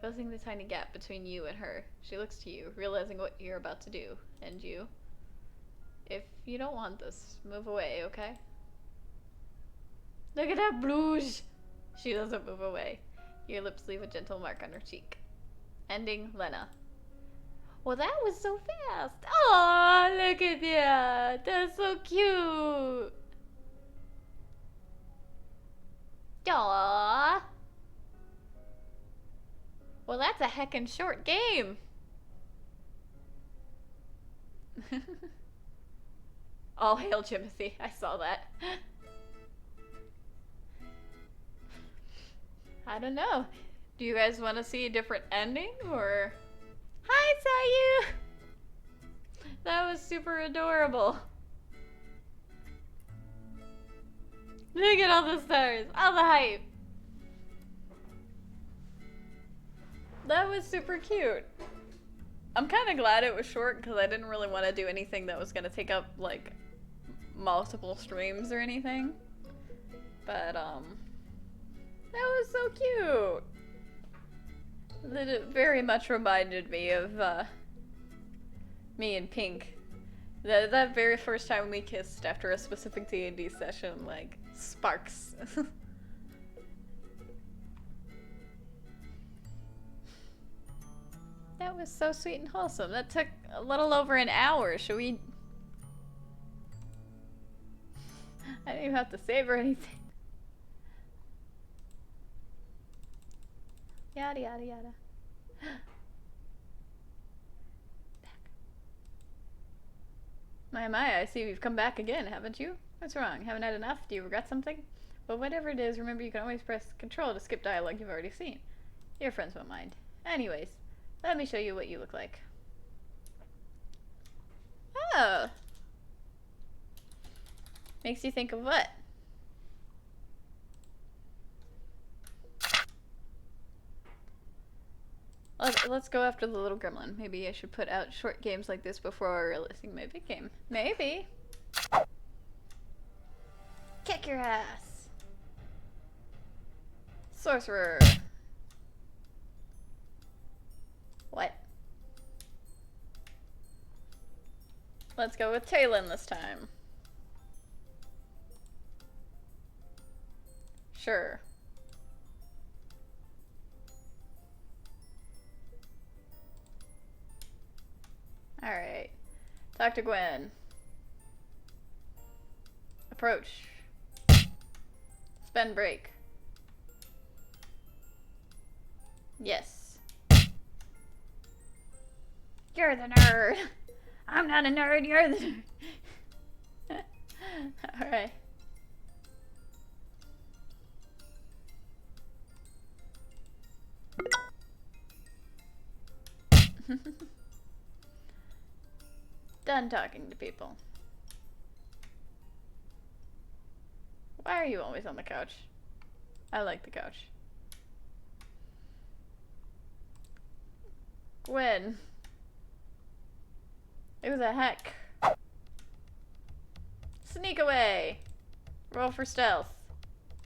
Closing the tiny gap between you and her, she looks to you, realizing what you're about to do. And you? If you don't want this, move away, okay? Look at that blush! She doesn't move away. Your lips leave a gentle mark on her cheek. Ending, Lena. Well, that was so fast. Oh, look at that. That's so cute. Aww. Well, that's a heckin' short game. All hail Jimothy. I saw that. I don't know. Do you guys want to see a different ending, or... Hi, Sayu! That was super adorable. Look at all the stars, all the hype. That was super cute. I'm kind of glad it was short because I didn't really want to do anything that was going to take up, like, multiple streams or anything. But, that was so cute. That it very much reminded me of, me and Pink. That very first time we kissed after a specific D&D session, like, sparks. That was so sweet and wholesome. That took a little over an hour. Should we... I didn't even have to save or anything. Yada yada yada. Back. My, I see you've come back again, haven't you? What's wrong? Haven't had enough? Do you regret something? Well, whatever it is, remember you can always press Control to skip dialogue you've already seen. Your friends won't mind. Anyways, let me show you what you look like. Oh. Makes you think of what? Let's go after the little gremlin. Maybe I should put out short games like this before releasing my big game. Maybe. Kick your ass. Sorcerer. What? Let's go with Talon this time. Sure. Alright. Talk to Gwen. Approach. Spend break. Yes. You're the nerd. I'm not a nerd, you're the nerd. Alright. Done talking to people. Why are you always on the couch? I like the couch. Gwen. Who the heck? Sneak away. Roll for stealth.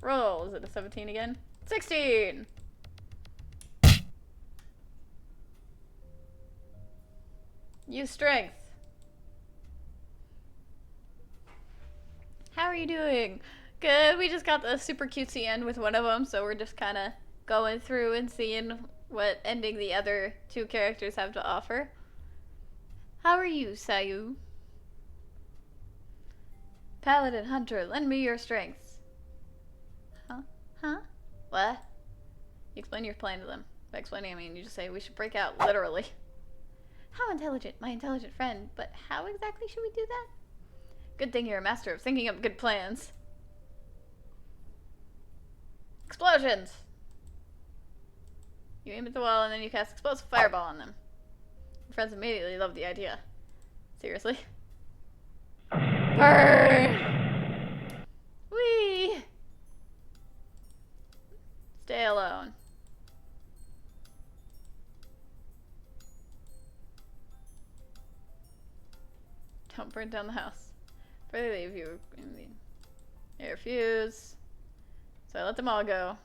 Roll. Is it a 17 again? 16! Use strength. How are you doing? Good. We just got the super cutesy end with one of them, so we're just kind of going through and seeing what ending the other two characters have to offer. How are you, Sayu? Paladin, Hunter, lend me your strengths. Huh? Huh? What? You explain your plan to them. By explaining, I mean you just say we should break out, literally. How intelligent, my intelligent friend. But how exactly should we do that? Good thing you're a master of thinking up good plans. Explosions! You aim at the wall and then you cast explosive fireball on them. Your friends immediately love the idea. Seriously? Burn! Whee! Stay alone. Don't burn down the house. Before they leave, you refuse. So I let them all go.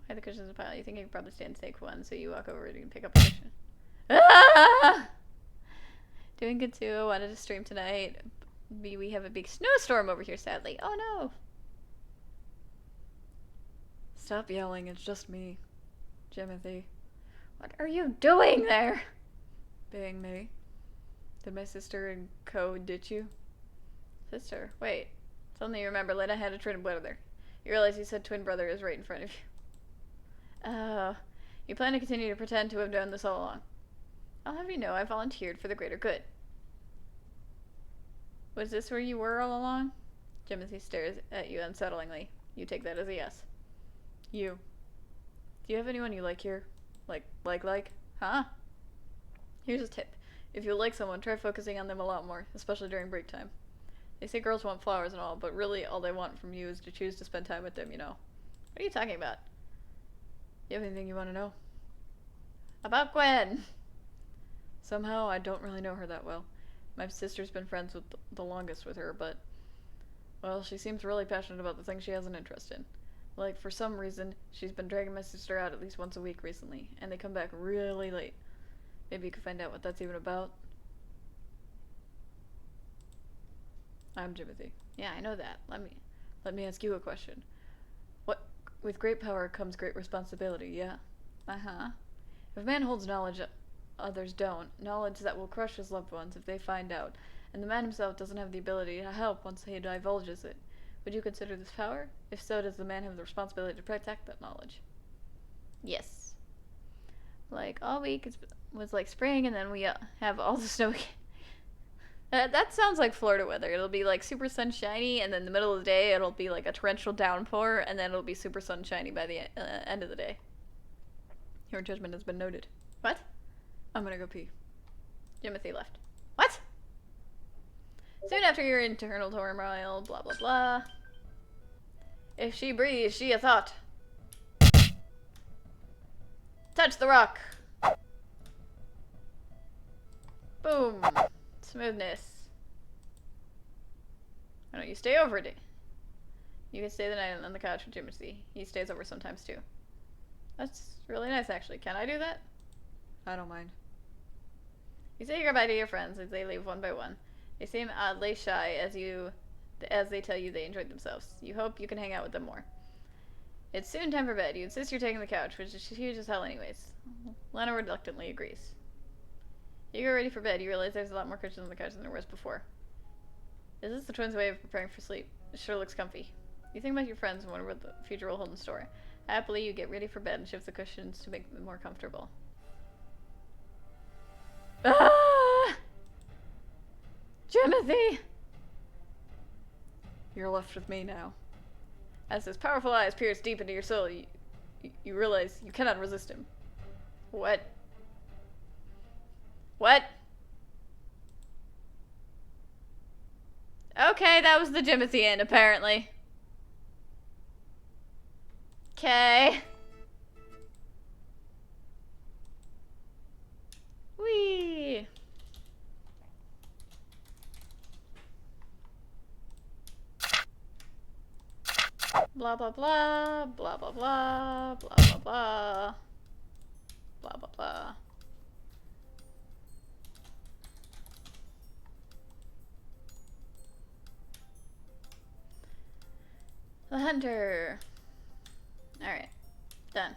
Hide the cushions in a pile. You think you could probably stand to take one, so you walk over and pick up a cushion. Ah! Doing good too. Wanted to stream tonight. We have a big snowstorm over here, sadly. Oh no! Stop yelling, it's just me. Jimothy. What are you doing there? Being me. Did my sister and Co ditch you? Sister, wait. Suddenly you remember Lena had a twin brother. You realize you said twin brother is right in front of you. You plan to continue to pretend to have done this all along. I'll have you know I volunteered for the greater good. Was this where you were all along? Jimothy stares at you unsettlingly. You take that as a yes. You. Do you have anyone you like here? Like? Huh? Here's a tip. If you like someone, try focusing on them a lot more, especially during break time. They say girls want flowers and all, but really all they want from you is to choose to spend time with them, you know. What are you talking about? You have anything you want to know? About Gwen. Somehow, I don't really know her that well. My sister's been friends with the longest with her, but, well, she seems really passionate about the things she has an interest in. Like, for some reason, she's been dragging my sister out at least once a week recently, and they come back really late. Maybe you could find out what that's even about. I'm Timothy. Yeah, I know that. Let me ask you a question. With great power comes great responsibility, yeah? Uh-huh. If a man holds knowledge others don't, knowledge that will crush his loved ones if they find out, and the man himself doesn't have the ability to help once he divulges it, would you consider this power? If so, does the man have the responsibility to protect that knowledge? Yes. Like, all week was like spring, and then we have all the snow. That sounds like Florida weather. It'll be like super sunshiny, and then the middle of the day it'll be like a torrential downpour, and then it'll be super sunshiny by the end of the day. Your judgment has been noted. What? I'm gonna go pee. Timothy left. What? Soon after your internal turmoil, blah blah blah. If she breathes, she a thought. Touch the rock. Boom. Smoothness. Why don't you stay over it? You can stay the night on the couch with Timothy. He stays over sometimes too. That's really nice, actually. Can I do that? I don't mind. You say goodbye to your friends as they leave one by one. They seem oddly shy as they tell you they enjoyed themselves. You hope you can hang out with them more. It's soon time for bed. You insist you're taking the couch, which is huge as hell anyways. Lana reluctantly agrees. You get ready for bed. You realize there's a lot more cushions on the couch than there was before. Is this the twins' way of preparing for sleep? It sure looks comfy. You think about your friends and wonder what the future will hold in store. Happily, you get ready for bed and shift the cushions to make them more comfortable. Ah! Timothy! You're left with me now. As his powerful eyes pierce deep into your soul, you realize you cannot resist him. What? What? Okay, that was the Timothy end, apparently. Okay. Whee! Blah blah blah, blah blah blah, blah blah blah, blah blah blah. The hunter. Alright. Done.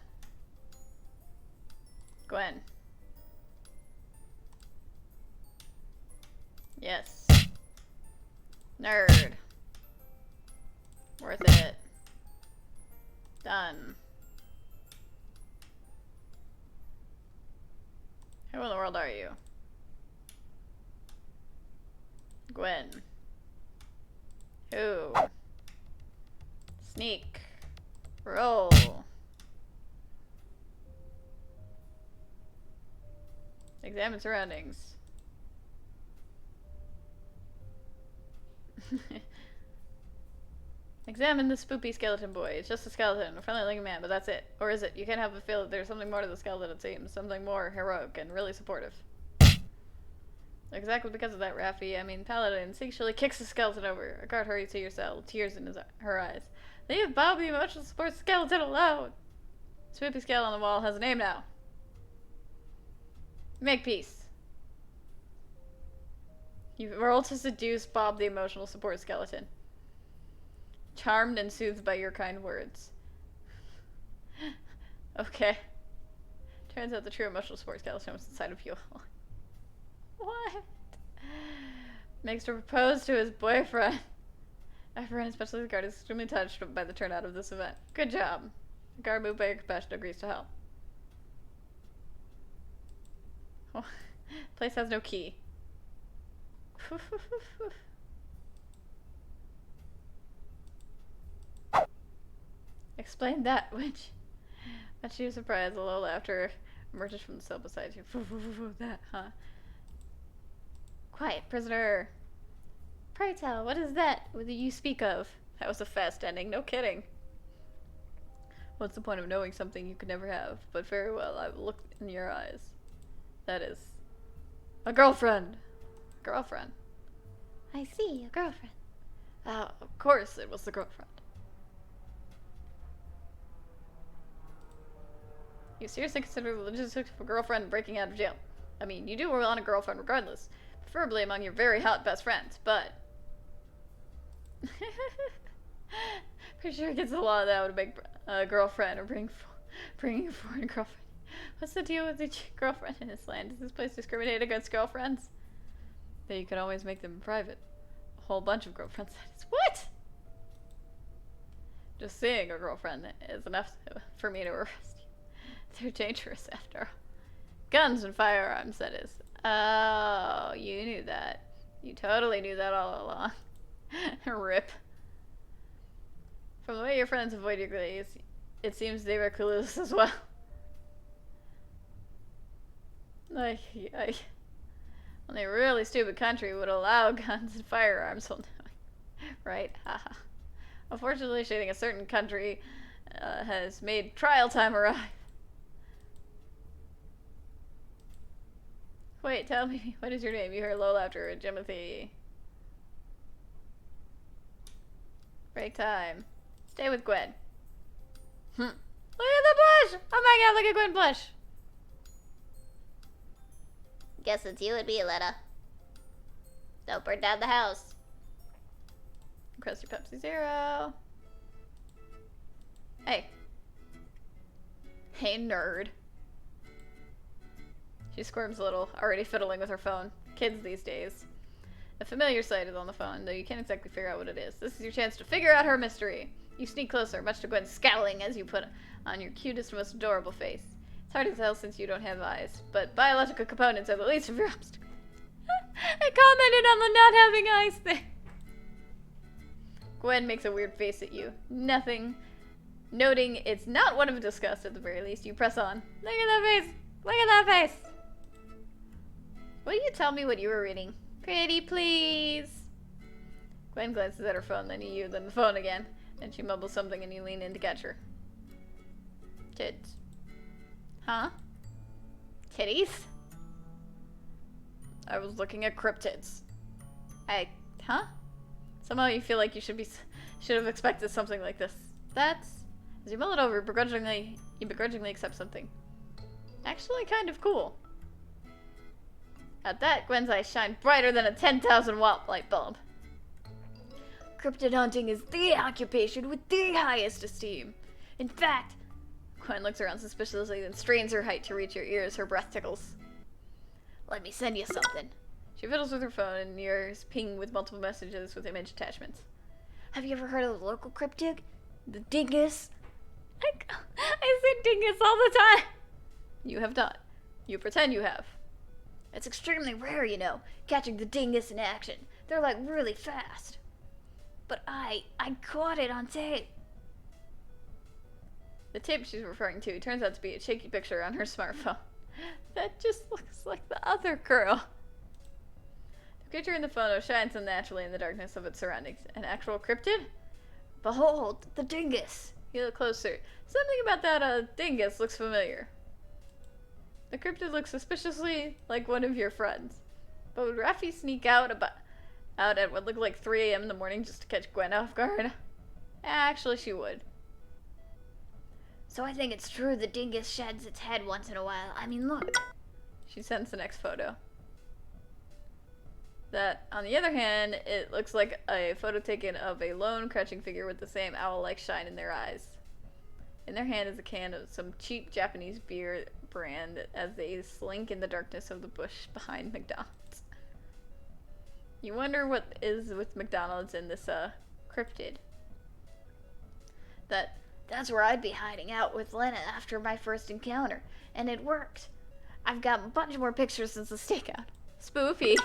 Gwen. Yes. Nerd. Worth it. Done. Who in the world are you? Gwen. Who? Sneak. Roll. Examine surroundings. Examine the spoopy skeleton boy. It's just a skeleton, a friendly looking man, but that's it. Or is it? You can't help but feel that there's something more to the skeleton, it seems. Something more heroic and really supportive. Exactly because of that, Raffi. I mean, Paladin instinctually kicks the skeleton over. A guard hurries to your cell, tears in her eyes. Leave Bob the emotional support skeleton alone! Spoopy skeleton on the wall has a name now. Make peace. You roll to seduce Bob the emotional support skeleton. Charmed and soothed by your kind words. Okay. Turns out the true emotional support skeleton was inside of you. What? Makes to propose to his boyfriend. Everyone, especially the guard, is extremely touched by the turnout of this event. Good job. The guard, moved by your compassion, agrees to help. Oh, place has no key. Explain that, which she was surprised. A low laughter emerges from the cell beside you. That, huh? Quiet, prisoner. Pray tell, what is that you speak of? That was a fast ending, no kidding. What's the point of knowing something you could never have? But very well, I will look in your eyes. That is... a girlfriend! Girlfriend. I see, a girlfriend. Of course it was the girlfriend. You seriously consider the logistics of a girlfriend breaking out of jail? I mean, you do want a girlfriend regardless. Preferably among your very hot best friends, but... Pretty sure against the law that would make a girlfriend or bringing a foreign girlfriend. What's the deal with each girlfriend in this land? Does this place discriminate against girlfriends? That you can always make them private. A whole bunch of girlfriends, that is. What? Just seeing a girlfriend is enough for me to arrest you. They're dangerous after all. Guns and firearms, that is. Oh, you knew that. You totally knew that all along. Rip. From the way your friends avoid your gaze, it seems they were clueless as well. Like, only a really stupid country would allow guns and firearms. Right? Haha. Unfortunately, shading a certain country has made trial time arrive. Wait, tell me, what is your name? You heard low laughter, Jimothy. Break time. Stay with Gwen. Look at the blush! Oh my god, look at Gwen blush! Guess it's you and me, Lena. Don't burn down the house. Request your Pepsi Zero. Hey. Hey, nerd. She squirms a little, already fiddling with her phone. Kids these days. A familiar sight is on the phone, though you can't exactly figure out what it is. This is your chance to figure out her mystery. You sneak closer, much to Gwen's scowling as you put on your cutest, most adorable face. It's hard to tell since you don't have eyes, but biological components are the least of your obstacles. I commented on the not having eyes thing. Gwen makes a weird face at you. Nothing. Noting it's not one of disgust at the very least, you press on. Look at that face! Look at that face! Will you tell me what you were reading? Pretty please. Gwen glances at her phone, then you, then the phone again. Then she mumbles something and you lean in to catch her. Tits. Huh? Titties? I was looking at cryptids. Huh? Somehow you feel like you should have expected something like this. As you mull it over, you begrudgingly accept something. Actually kind of cool. At that, Gwen's eyes shine brighter than a 10,000 watt light bulb. Cryptid hunting is the occupation with the highest esteem. In fact, Gwen looks around suspiciously, then strains her height to reach your ears. Her breath tickles. Let me send you something. She fiddles with her phone, and yours ping with multiple messages with image attachments. Have you ever heard of the local cryptid? The dingus? I say dingus all the time. You have not. You pretend you have. It's extremely rare, you know, catching the dingus in action. They're like really fast. But I caught it on tape. The tape she's referring to turns out to be a shaky picture on her smartphone. That just looks like the other girl. The creature in the photo shines unnaturally in the darkness of its surroundings. An actual cryptid? Behold, the dingus. You look closer. Something about that dingus looks familiar. The cryptid looks suspiciously like one of your friends. But would Raffi sneak out at what looked like 3 a.m. in the morning just to catch Gwen off guard? Actually, she would. So I think it's true the dingus sheds its head once in a while. I mean, look. She sends the next photo. That, on the other hand, it looks like a photo taken of a lone crouching figure with the same owl-like shine in their eyes. In their hand is a can of some cheap Japanese beer brand as they slink in the darkness of the bush behind McDonald's. You wonder what is with McDonald's and this, cryptid. That's where I'd be hiding out with Lena after my first encounter, and it worked. I've got a bunch more pictures since the stakeout. Spoofy.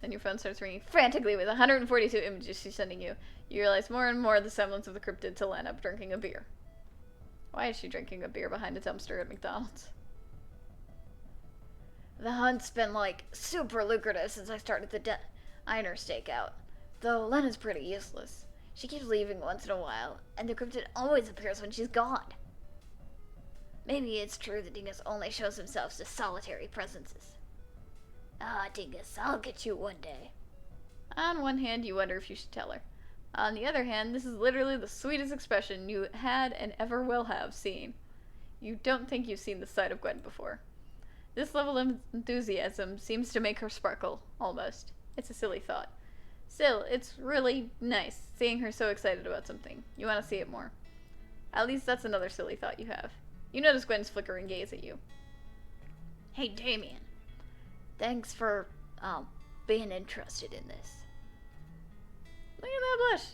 Then your phone starts ringing frantically with 142 images she's sending you. You realize more and more the semblance of the cryptid to Lena drinking a beer. Why is she drinking a beer behind a dumpster at McDonald's? The hunt's been, like, super lucrative since I started the diner stakeout. Though Lena's pretty useless. She keeps leaving once in a while, and the cryptid always appears when she's gone. Maybe it's true that Dingus only shows himself to solitary presences. Ah, Dingus, I'll get you one day. On one hand, you wonder if you should tell her. On the other hand, this is literally the sweetest expression you had and ever will have seen. You don't think you've seen the side of Gwen before. This level of enthusiasm seems to make her sparkle, almost. It's a silly thought. Still, it's really nice seeing her so excited about something. You want to see it more. At least that's another silly thought you have. You notice Gwen's flickering gaze at you. Hey, Damien. Thanks for, being interested in this. Look at that blush.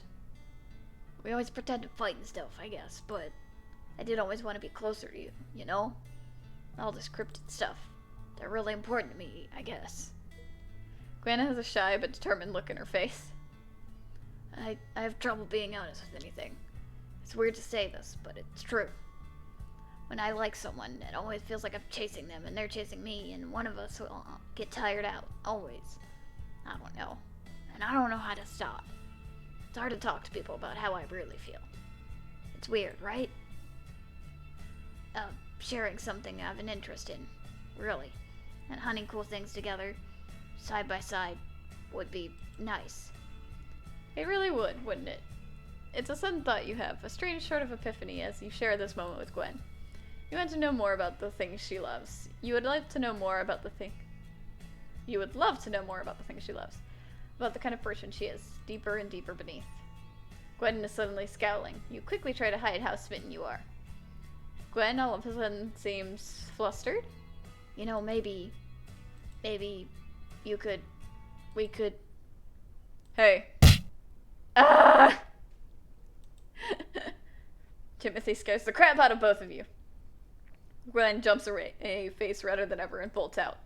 We always pretend to fight and stuff, I guess, but I did always want to be closer to you, you know? All this cryptid stuff. They're really important to me, I guess. Gwen has a shy but determined look in her face. I have trouble being honest with anything. It's weird to say this, but it's true. When I like someone, it always feels like I'm chasing them and they're chasing me, and one of us will get tired out, always. I don't know. And I don't know how to stop. It's hard to talk to people about how I really feel. It's weird, right? Sharing something I have an interest in, really. And hunting cool things together, side by side, would be nice. It really would, wouldn't it? It's a sudden thought you have, a strange sort of epiphany as you share this moment with Gwen. You want to know more about the things she loves. You would love to know more about the things she loves. About the kind of person she is, deeper and deeper beneath. Gwen is suddenly scowling. You quickly try to hide how smitten you are. Gwen all of a sudden seems flustered. You know, maybe we could... Hey. Ah! Timothy scares the crap out of both of you. Gwen jumps a face redder than ever and bolts out.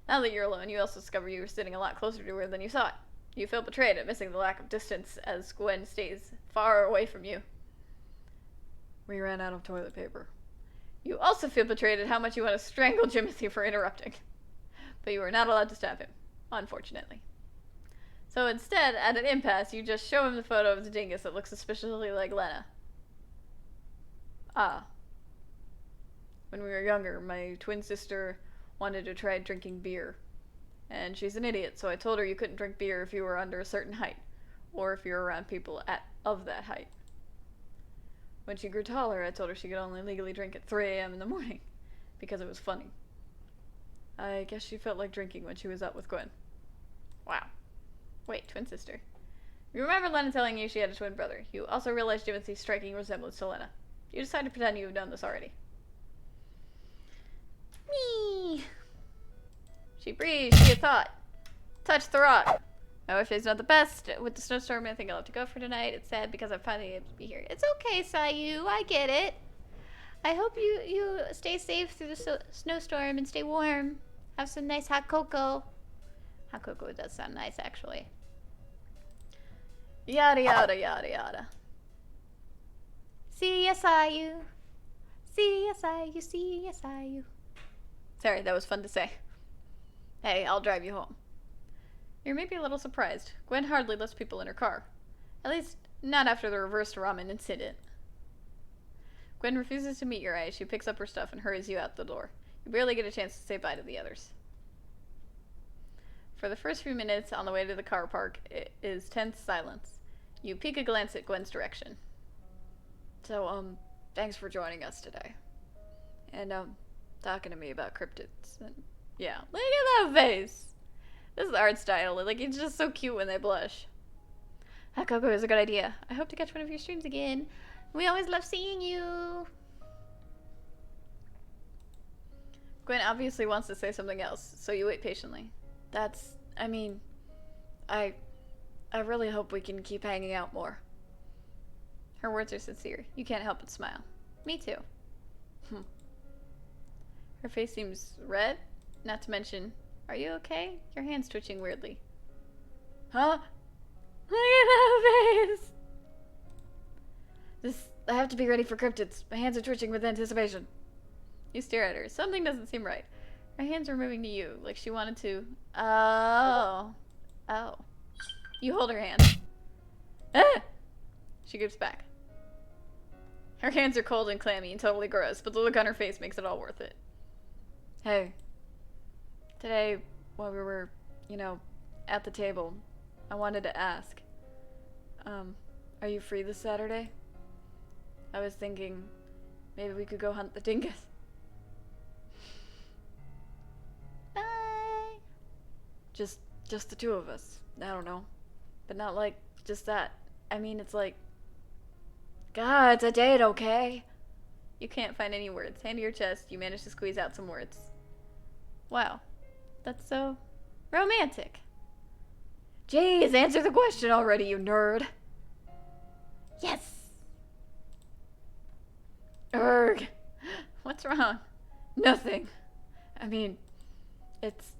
Now that you're alone, you also discover you were sitting a lot closer to her than you thought. You feel betrayed at missing the lack of distance as Gwen stays far away from you. We ran out of toilet paper. You also feel betrayed at how much you want to strangle Timothy for interrupting. But you are not allowed to stab him, unfortunately. So instead, at an impasse, you just show him the photo of the dingus that looks suspiciously like Lena. Ah. When we were younger, my twin sister wanted to try drinking beer. And she's an idiot, so I told her you couldn't drink beer if you were under a certain height, or if you were around people of that height. When she grew taller, I told her she could only legally drink at 3 a.m. in the morning, because it was funny. I guess she felt like drinking when she was out with Gwen. Wow. Wait, twin sister. You remember Lena telling you she had a twin brother. You also realized Timothy's striking resemblance to Lena. You decide to pretend you have done this already. Me. She breathes. She had thought. Touch the rock. My Wi-Fi's not the best. With the snowstorm, I think I'll have to go for tonight. It's sad because I'm finally able to be here. It's okay, Sayu. I get it. I hope you stay safe through the snowstorm and stay warm. Have some nice hot cocoa. Hot cocoa does sound nice, actually. Yada yada yada yada. See ya, Sayu. See ya, Sayu. See ya, Sayu. Sorry, that was fun to say. Hey, I'll drive you home. You're maybe a little surprised. Gwen hardly lets people in her car. At least, not after the reversed ramen incident. Gwen refuses to meet your eye. She picks up her stuff and hurries you out the door. You barely get a chance to say bye to the others. For the first few minutes on the way to the car park, it is tense silence. You peek a glance at Gwen's direction. So, thanks for joining us today. And, talking to me about cryptids. And yeah, look at that face. This is the art style. Like, it's just so cute when they blush. Hot cocoa is a good idea. I hope to catch one of your streams again. We always love seeing you. Gwen obviously wants to say something else, so you wait patiently. I really hope we can keep hanging out more. Her words are sincere. You can't help but smile. Me too. Her face seems red, not to mention, are you okay? Your hand's twitching weirdly. Huh? Look at that face! I have to be ready for cryptids. My hands are twitching with anticipation. You stare at her. Something doesn't seem right. Her hands are moving to you, like she wanted to. Oh. You hold her hand. Ah! She gives back. Her hands are cold and clammy and totally gross, but the look on her face makes it all worth it. Hey. Today, while we were, at the table, I wanted to ask. Are you free this Saturday? I was thinking maybe we could go hunt the dingus. Bye. Just the two of us. I don't know. But not like just that. I mean, it's like, God, it's a date, okay? You can't find any words. Hand to your chest, you manage to squeeze out some words. Wow. That's so romantic. Jeez, answer the question already, you nerd. Yes. Erg. What's wrong? Nothing. I mean, it's...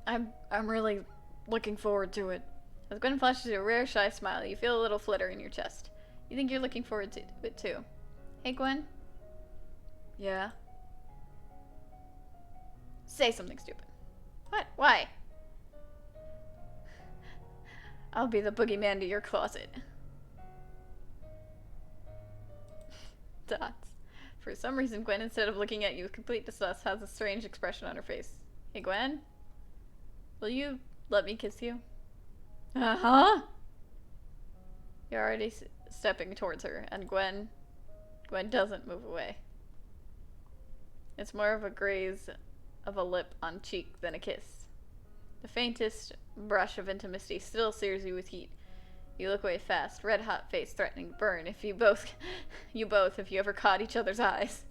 I'm really looking forward to it. As Gwen flashes you a rare, shy smile, you feel a little flutter in your chest. You think you're looking forward to it too. Hey, Gwen? Yeah? Say something stupid. What? Why? I'll be the boogeyman to your closet. Dots. For some reason, Gwen, instead of looking at you with complete disgust, has a strange expression on her face. Hey, Gwen? Will you let me kiss you? Uh-huh. You're already stepping towards her, and Gwen doesn't move away. It's more of a graze of a lip on cheek than a kiss. The faintest brush of intimacy still sears you with heat. You look away fast, red-hot face threatening to burn if you both ever caught each other's eyes.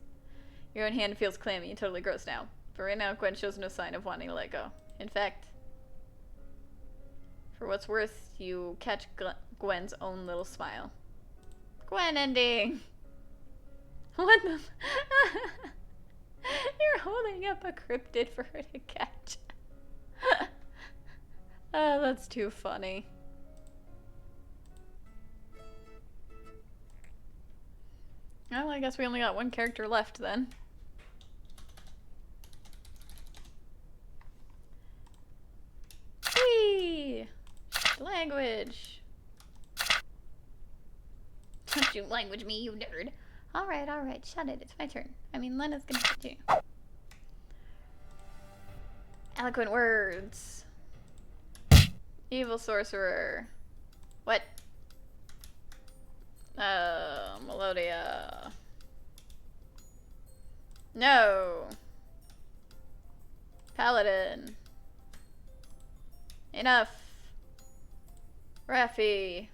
Your own hand feels clammy and totally gross now, but right now Gwen shows no sign of wanting to let go. In fact, for what's worth, you catch Gwen's own little smile. Gwen ending! What the... You're holding up a cryptid for her to catch. Oh, that's too funny. Well, I guess we only got one character left then. Whee! Language. Don't you language me, you nerd. Alright, shut it. It's my turn. I mean, Lena's gonna continue. Eloquent words. Evil sorcerer. What? Melodia. No. Paladin. Enough. Raffi.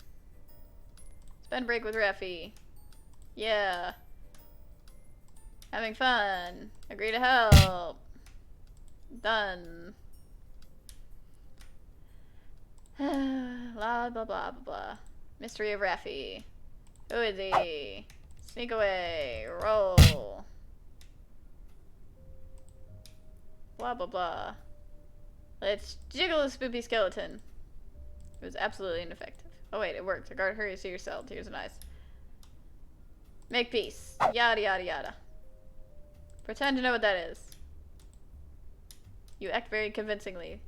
Spend break with Raffi. Yeah. Having fun. Agree to help. Done. Blah, blah, blah, blah, blah. Mystery of Raffi. Who is he? Sneak away. Roll. Blah, blah, blah. Let's jiggle a spoopy skeleton. It was absolutely ineffective. Oh wait, it worked. Regard her, you see yourself. Tears and eyes. Make peace. Yada, yada, yada. Pretend to know what that is. You act very convincingly.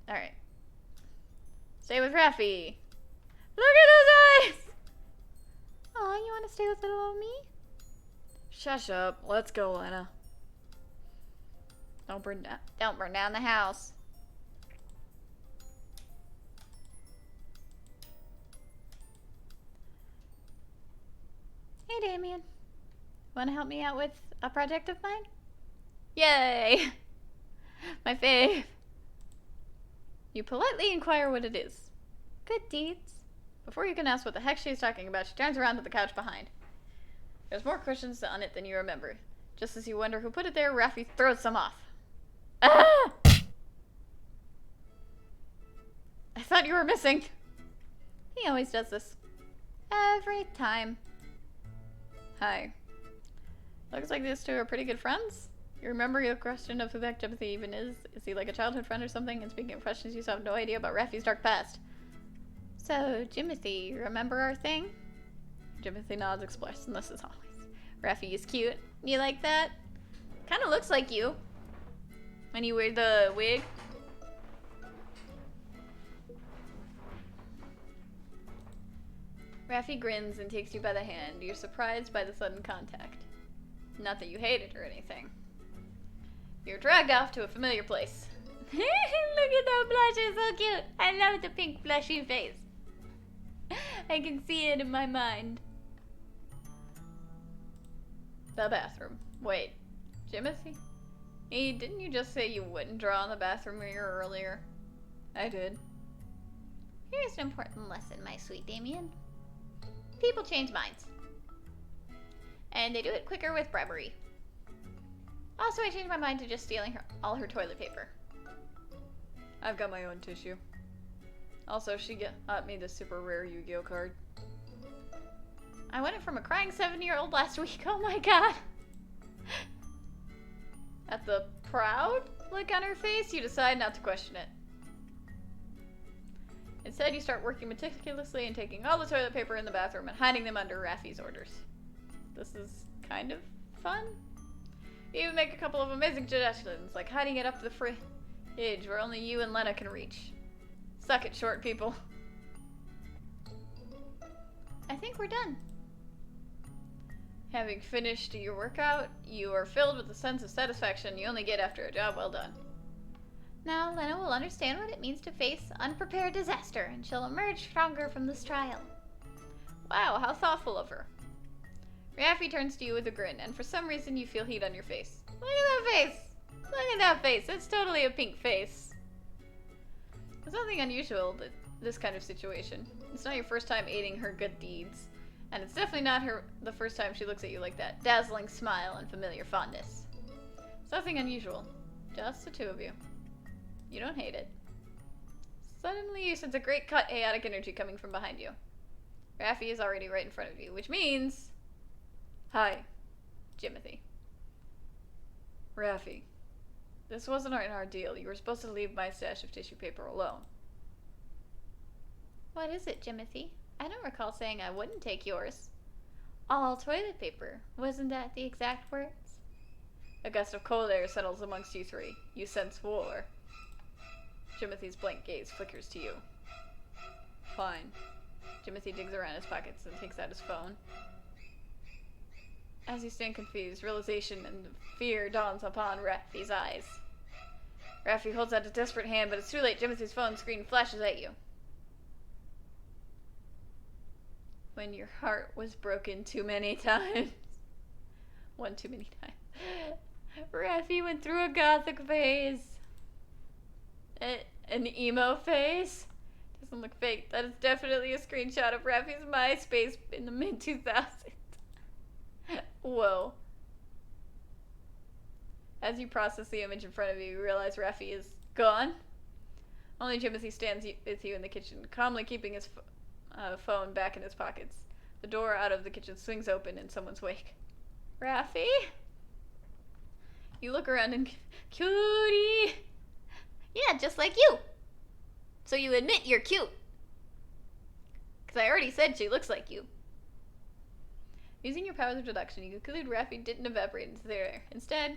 Alright. Stay with Raffi. Look at those eyes! Aw, you wanna stay with little old me? Shush up. Let's go, Lena. Don't burn down the house. Hey, Damien. Wanna help me out with a project of mine? Yay! My fave. You politely inquire what it is. Good deeds. Before you can ask what the heck she's talking about, she turns around to the couch behind. There's more cushions on it than you remember. Just as you wonder who put it there, Raffi throws some off. Ah! I thought you were missing. He always does this. Every time. Hi. Looks like these two are pretty good friends. You remember your question of who the heck Timothy even is? Is he like a childhood friend or something? And speaking of questions, you still have no idea about Raffi's dark past. So, Jimothy, you remember our thing? Jimothy nods expressionless as always. Raffi is cute. You like that? Kinda looks like you. When you wear the wig. Raffi grins and takes you by the hand. You're surprised by the sudden contact. Not that you hate it or anything. You're dragged off to a familiar place. Look at that blush, it's so cute. I love the pink blushy face. I can see it in my mind. The bathroom. Wait, Jimothy? Hey, didn't you just say you wouldn't draw in the bathroom mirror earlier? I did. Here's an important lesson, my sweet Damien. People change minds. And they do it quicker with bribery. Also, I changed my mind to just stealing all her toilet paper. I've got my own tissue. Also, she got me the super rare Yu-Gi-Oh card. I won it from a crying 7-year-old last week. Oh my god. At the proud look on her face, you decide not to question it. Instead, you start working meticulously and taking all the toilet paper in the bathroom and hiding them under Raffi's orders. This is kind of fun. You even make a couple of amazing suggestions, like hiding it up the fridge where only you and Lena can reach. Suck it, short people. I think we're done. Having finished your workout, you are filled with a sense of satisfaction you only get after a job well done. Now Lena will understand what it means to face unprepared disaster, and she'll emerge stronger from this trial. Wow, how thoughtful of her. Raffi turns to you with a grin, and for some reason you feel heat on your face. Look at that face! Look at that face! It's totally a pink face. There's nothing unusual in this kind of situation. It's not your first time aiding her good deeds, and it's definitely not the first time she looks at you like that dazzling smile and familiar fondness. It's nothing unusual. Just the two of you. You don't hate it. Suddenly you sense a great chaotic energy coming from behind you. Raffi is already right in front of you, which means... Hi, Jimothy. Raffi, this wasn't our deal. You were supposed to leave my stash of tissue paper alone. What is it, Jimothy? I don't recall saying I wouldn't take yours. All toilet paper. Wasn't that the exact words? A gust of cold air settles amongst you three. You sense war. Jimothy's blank gaze flickers to you. Fine. Jimothy digs around his pockets and takes out his phone. As you stand confused, realization and fear dawns upon Raffi's eyes. Raffi holds out a desperate hand, but it's too late. Jimothy's phone screen flashes at you. When your heart was broken too many times. One too many times. Raffi went through a gothic phase. An emo phase? Doesn't look fake. That is definitely a screenshot of Raffi's MySpace in the mid-2000s. Whoa. As you process the image in front of you, you realize Raffi is gone. Only Jimothy stands with you in the kitchen, calmly keeping his phone back in his pockets. The door out of the kitchen swings open in someone's wake. Raffi? You look around and... Cutie! Yeah, just like you. So you admit you're cute. Because I already said she looks like you. Using your powers of deduction, you conclude Raffi didn't evaporate into the air. Instead,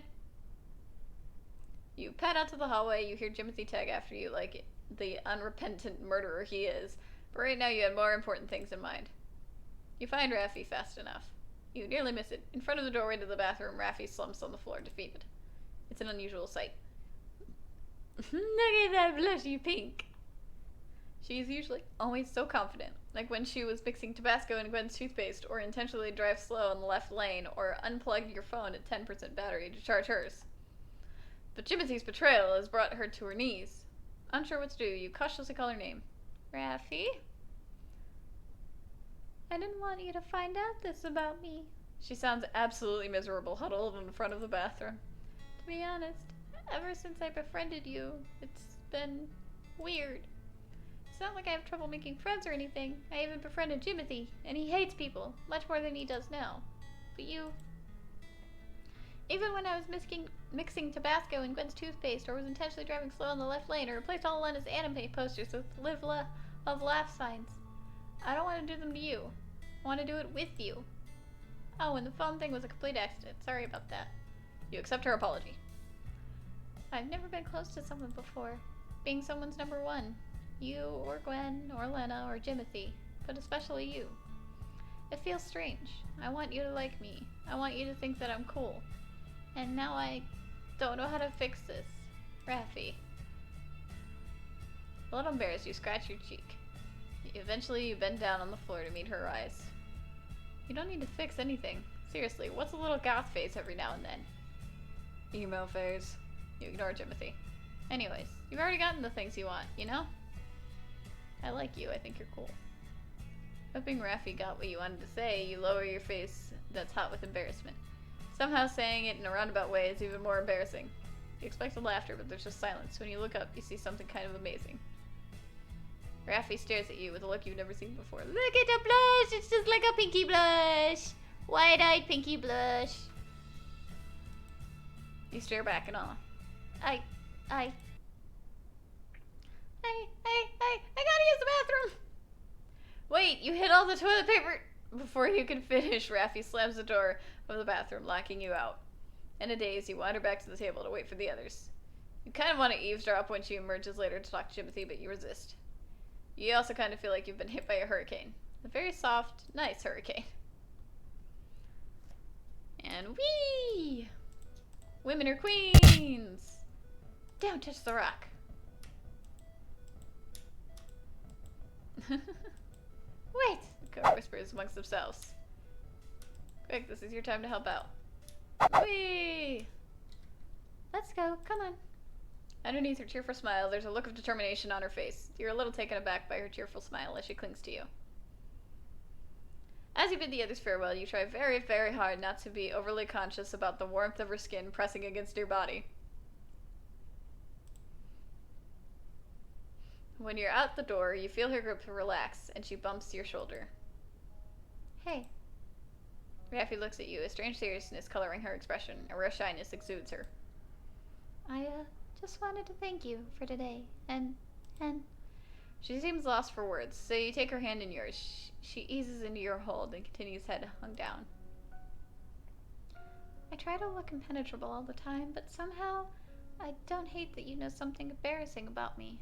you pad out to the hallway. You hear Jimothy tag after you like the unrepentant murderer he is. But right now you had more important things in mind. You find Raffi fast enough. You nearly miss it. In front of the doorway to the bathroom, Raffi slumps on the floor, defeated. It's an unusual sight. Look at that blushy pink. She's usually always so confident, like when she was mixing Tabasco in Gwen's toothpaste, or intentionally drive slow in the left lane, or unplugged your phone at 10% battery to charge hers. But Jimothy's betrayal has brought her to her knees. Unsure what to do, you cautiously call her name. Raffi? I didn't want you to find out this about me. She sounds absolutely miserable, huddled in front of the bathroom. To be honest, ever since I befriended you, it's been weird. It's not like I have trouble making friends or anything. I even befriended Jimothy, and he hates people, much more than he does now. But you... Even when I was mixing Tabasco in Gwen's toothpaste, or was intentionally driving slow in the left lane, or replaced all Lena's anime posters with live, love, laugh signs, I don't want to do them to you. I want to do it with you. Oh, and the phone thing was a complete accident. Sorry about that. You accept her apology. I've never been close to someone before. Being someone's number one. You, or Gwen, or Lena, or Jimothy. But especially you. It feels strange. I want you to like me. I want you to think that I'm cool. And now I don't know how to fix this. Raffi. A little embarrassed, you scratch your cheek. Eventually, you bend down on the floor to meet her eyes. You don't need to fix anything. Seriously, what's a little goth face every now and then? Emo phase. You ignore Timothy. Anyways, you've already gotten the things you want, you know? I like you. I think you're cool. Hoping Raffi got what you wanted to say, you lower your face that's hot with embarrassment. Somehow saying it in a roundabout way is even more embarrassing. You expected laughter, but there's just silence. When you look up, you see something kind of amazing. Raffi stares at you with a look you've never seen before. Look at the blush! It's just like a pinky blush! Wide-eyed pinky blush. You stare back in awe. I gotta use the bathroom! Wait, you hit all the toilet paper! Before you can finish, Raffi slams the door of the bathroom, locking you out. In a daze, you wander back to the table to wait for the others. You kind of want to eavesdrop when she emerges later to talk to Timothy, but you resist. You also kind of feel like you've been hit by a hurricane. A very soft, nice hurricane. And whee! Women are queens! Don't touch the rock. Wait! The coach whispers amongst themselves. Quick, this is your time to help out. Whee! Let's go, come on. Underneath her cheerful smile, there's a look of determination on her face. You're a little taken aback by her cheerful smile as she clings to you. As you bid the others farewell, you try very, very hard not to be overly conscious about the warmth of her skin pressing against your body. When you're out the door, you feel her grip relax, and she bumps your shoulder. Hey. Raffi looks at you, a strange seriousness coloring her expression. A rare shyness exudes her. I just wanted to thank you for today, and... She seems lost for words, so you take her hand in yours. She eases into your hold and continues head hung down. I try to look impenetrable all the time, but somehow I don't hate that you know something embarrassing about me.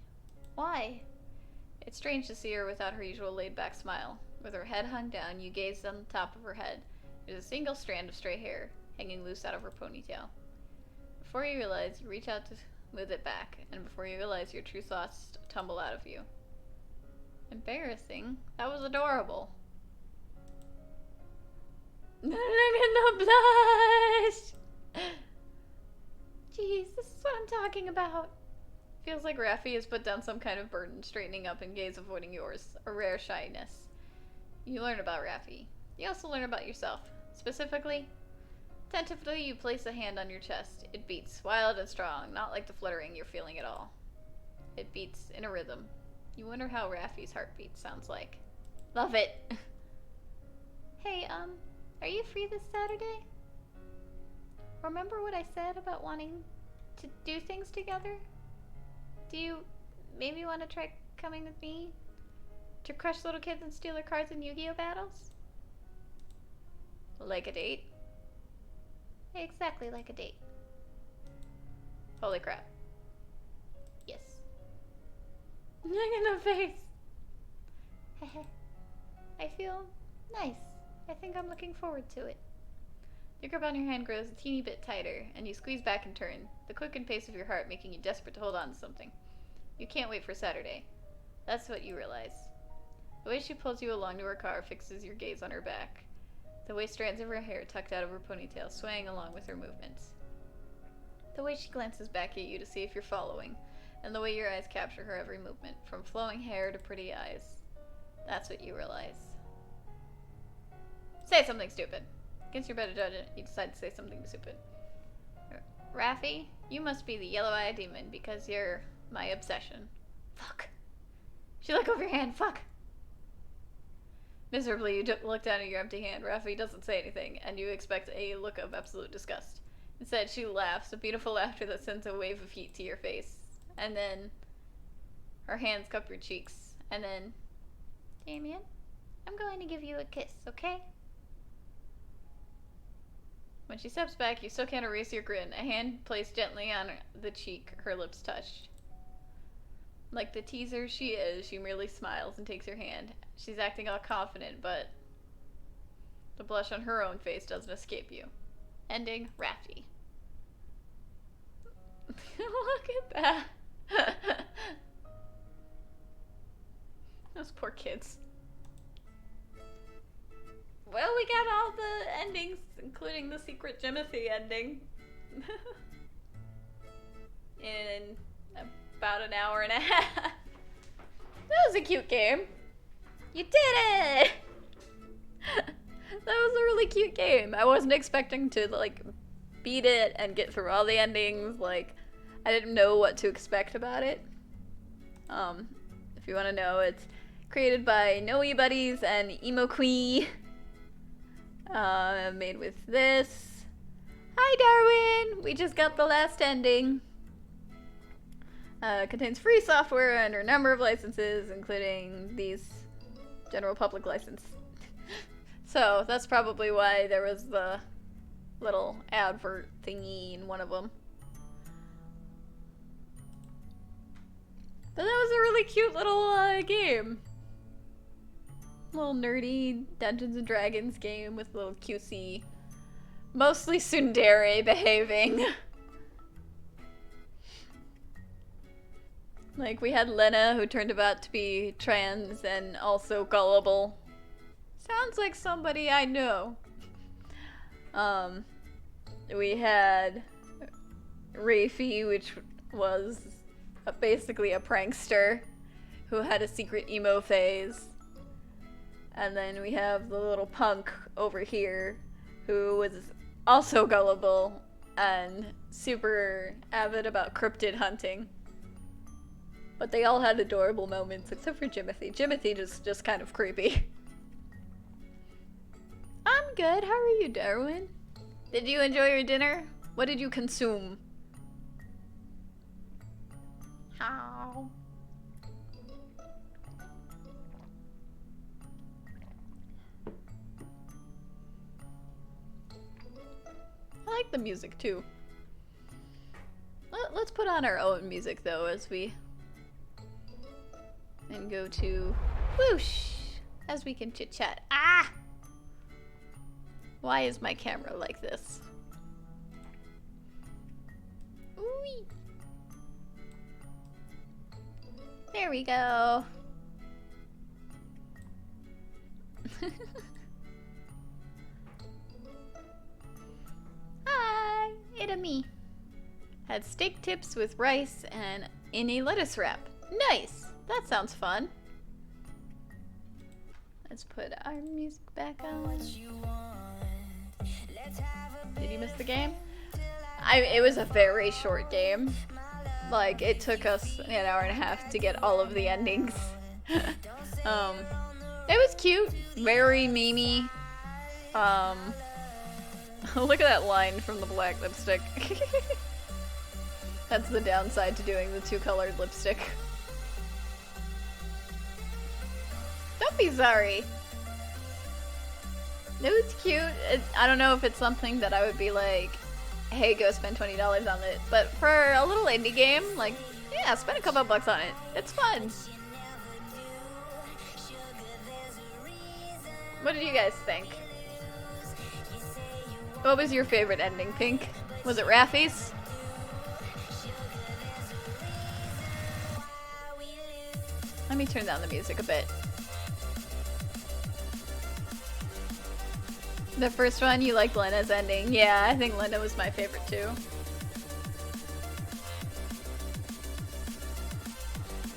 Why? It's strange to see her without her usual laid-back smile. With her head hung down, you gaze on the top of her head. There's a single strand of stray hair hanging loose out of her ponytail. Before you realize, you reach out to smooth it back, and before you realize, your true thoughts tumble out of you. Embarrassing? That was adorable. Look at the blush! Jeez, this is what I'm talking about. Feels like Raffi has put down some kind of burden, straightening up and gaze avoiding yours. A rare shyness. You learn about Raffi. You also learn about yourself. Specifically, tentatively you place a hand on your chest. It beats, wild and strong, not like the fluttering you're feeling at all. It beats in a rhythm. You wonder how Raffi's heartbeat sounds like. Love it! Hey, are you free this Saturday? Remember what I said about wanting to do things together? Do you maybe want to try coming with me? To crush little kids and steal their cards in Yu-Gi-Oh battles? Like a date? Exactly like a date. Holy crap. Yes. Look in the face! I feel nice. I think I'm looking forward to it. The grip on your hand grows a teeny bit tighter, and you squeeze back in turn, the quickened pace of your heart making you desperate to hold on to something. You can't wait for Saturday. That's what you realize. The way she pulls you along to her car fixes your gaze on her back. The way strands of her hair tucked out of her ponytail swaying along with her movements. The way she glances back at you to see if you're following, and the way your eyes capture her every movement, from flowing hair to pretty eyes. That's what you realize. Say something stupid. Against your better judgment, you decide to say something stupid. Raffi, you must be the yellow-eyed demon because you're my obsession. Fuck. She let go of your hand. Fuck. Miserably, you look down at your empty hand. Raffi doesn't say anything, and you expect a look of absolute disgust. Instead, she laughs, a beautiful laughter that sends a wave of heat to your face. And then her hands cup your cheeks. And then, Damien, I'm going to give you a kiss, okay? When she steps back, you still can't erase your grin. A hand placed gently on the cheek, her lips touched. Like the teaser she is, she merely smiles and takes your hand. She's acting all confident, but The blush on her own face doesn't escape you. Ending, Rafty. Look at that. Those poor kids. Well, we got all the endings, including the secret Jimothy ending. In about an hour and a half. That was a cute game. You did it! That was a really cute game. I wasn't expecting to, like, beat it and get through all the endings. Like, I didn't know what to expect about it. If you want to know, it's created by Noe Buddies and Emo Quee. Made with this. Hi, Darwin! We just got the last ending. Contains free software under a number of licenses, including these general public license. So that's probably why there was the little advert thingy in one of them. But that was a really cute little game. Little nerdy Dungeons and Dragons game with little cutesy, mostly tsundere behaving. Like, we had Lena, who turned out to be trans and also gullible. Sounds like somebody I know. We had Rafi, which was basically a prankster who had a secret emo phase. And then we have the little punk over here who was also gullible and super avid about cryptid hunting. But they all had adorable moments, except for Jimothy. Jimothy just kind of creepy. I'm good. How are you, Darwin? Did you enjoy your dinner? What did you consume? How? I like the music, too. Let's put on our own music, though, as we... and go to whoosh as we can chit chat. Ah! Why is my camera like this? Ooh. There we go. Hi, it's me. Had steak tips with rice and in a lettuce wrap. Nice. That sounds fun. Let's put our music back on. Did you miss the game? It was a very short game. Like, it took us an hour and a half to get all of the endings. It was cute. Very memey. Look at that line from the black lipstick. That's the downside to doing the two-colored lipstick. Don't be sorry. It was cute. I don't know if it's something that I would be like, hey, go spend $20 on it. But for a little indie game, like, yeah, spend a couple bucks on it. It's fun. What did you guys think? What was your favorite ending, Pink? Was it Raffi's? Let me turn down the music a bit. The first one, you liked Lena's ending. Yeah, I think Lena was my favorite too.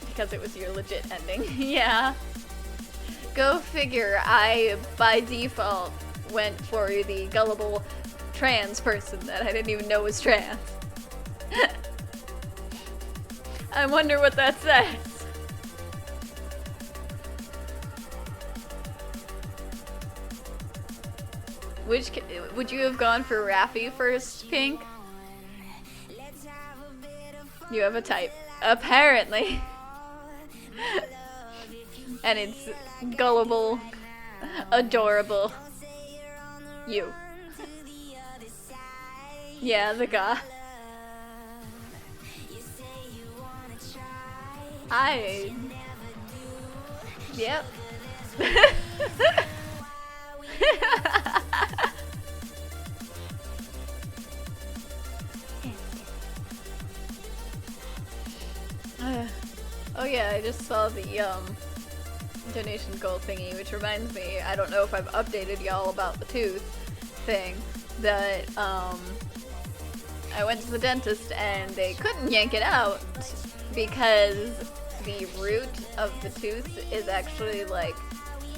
Because it was your legit ending. Yeah. Go figure, I, by default, went for the gullible trans person that I didn't even know was trans. I wonder what that says. Which would you have gone for Raffi first, Pink? You have a type, apparently. And it's gullible, adorable. You. Yeah, the guy. Yep. yeah, I just saw the donation goal thingy, which reminds me, I don't know if I've updated y'all about the tooth thing, that I went to the dentist and they couldn't yank it out because the root of the tooth is actually like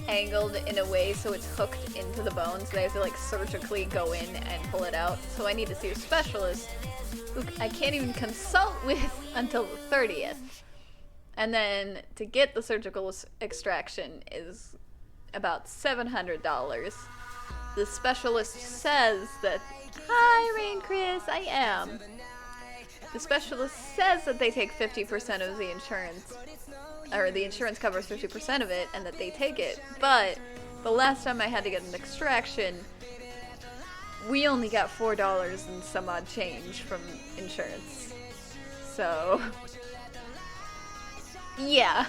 angled in a way so it's hooked into the bone, so they have to like surgically go in and pull it out. So I need to see a specialist who I can't even consult with until the 30th. And then to get the surgical extraction is about $700. The specialist says that, hi Rain Chris, I am. The specialist says that they take 50% of the insurance, or the insurance covers 50% of it, and that they take it. But the last time I had to get an extraction, we only got $4 and some odd change from insurance. So, yeah.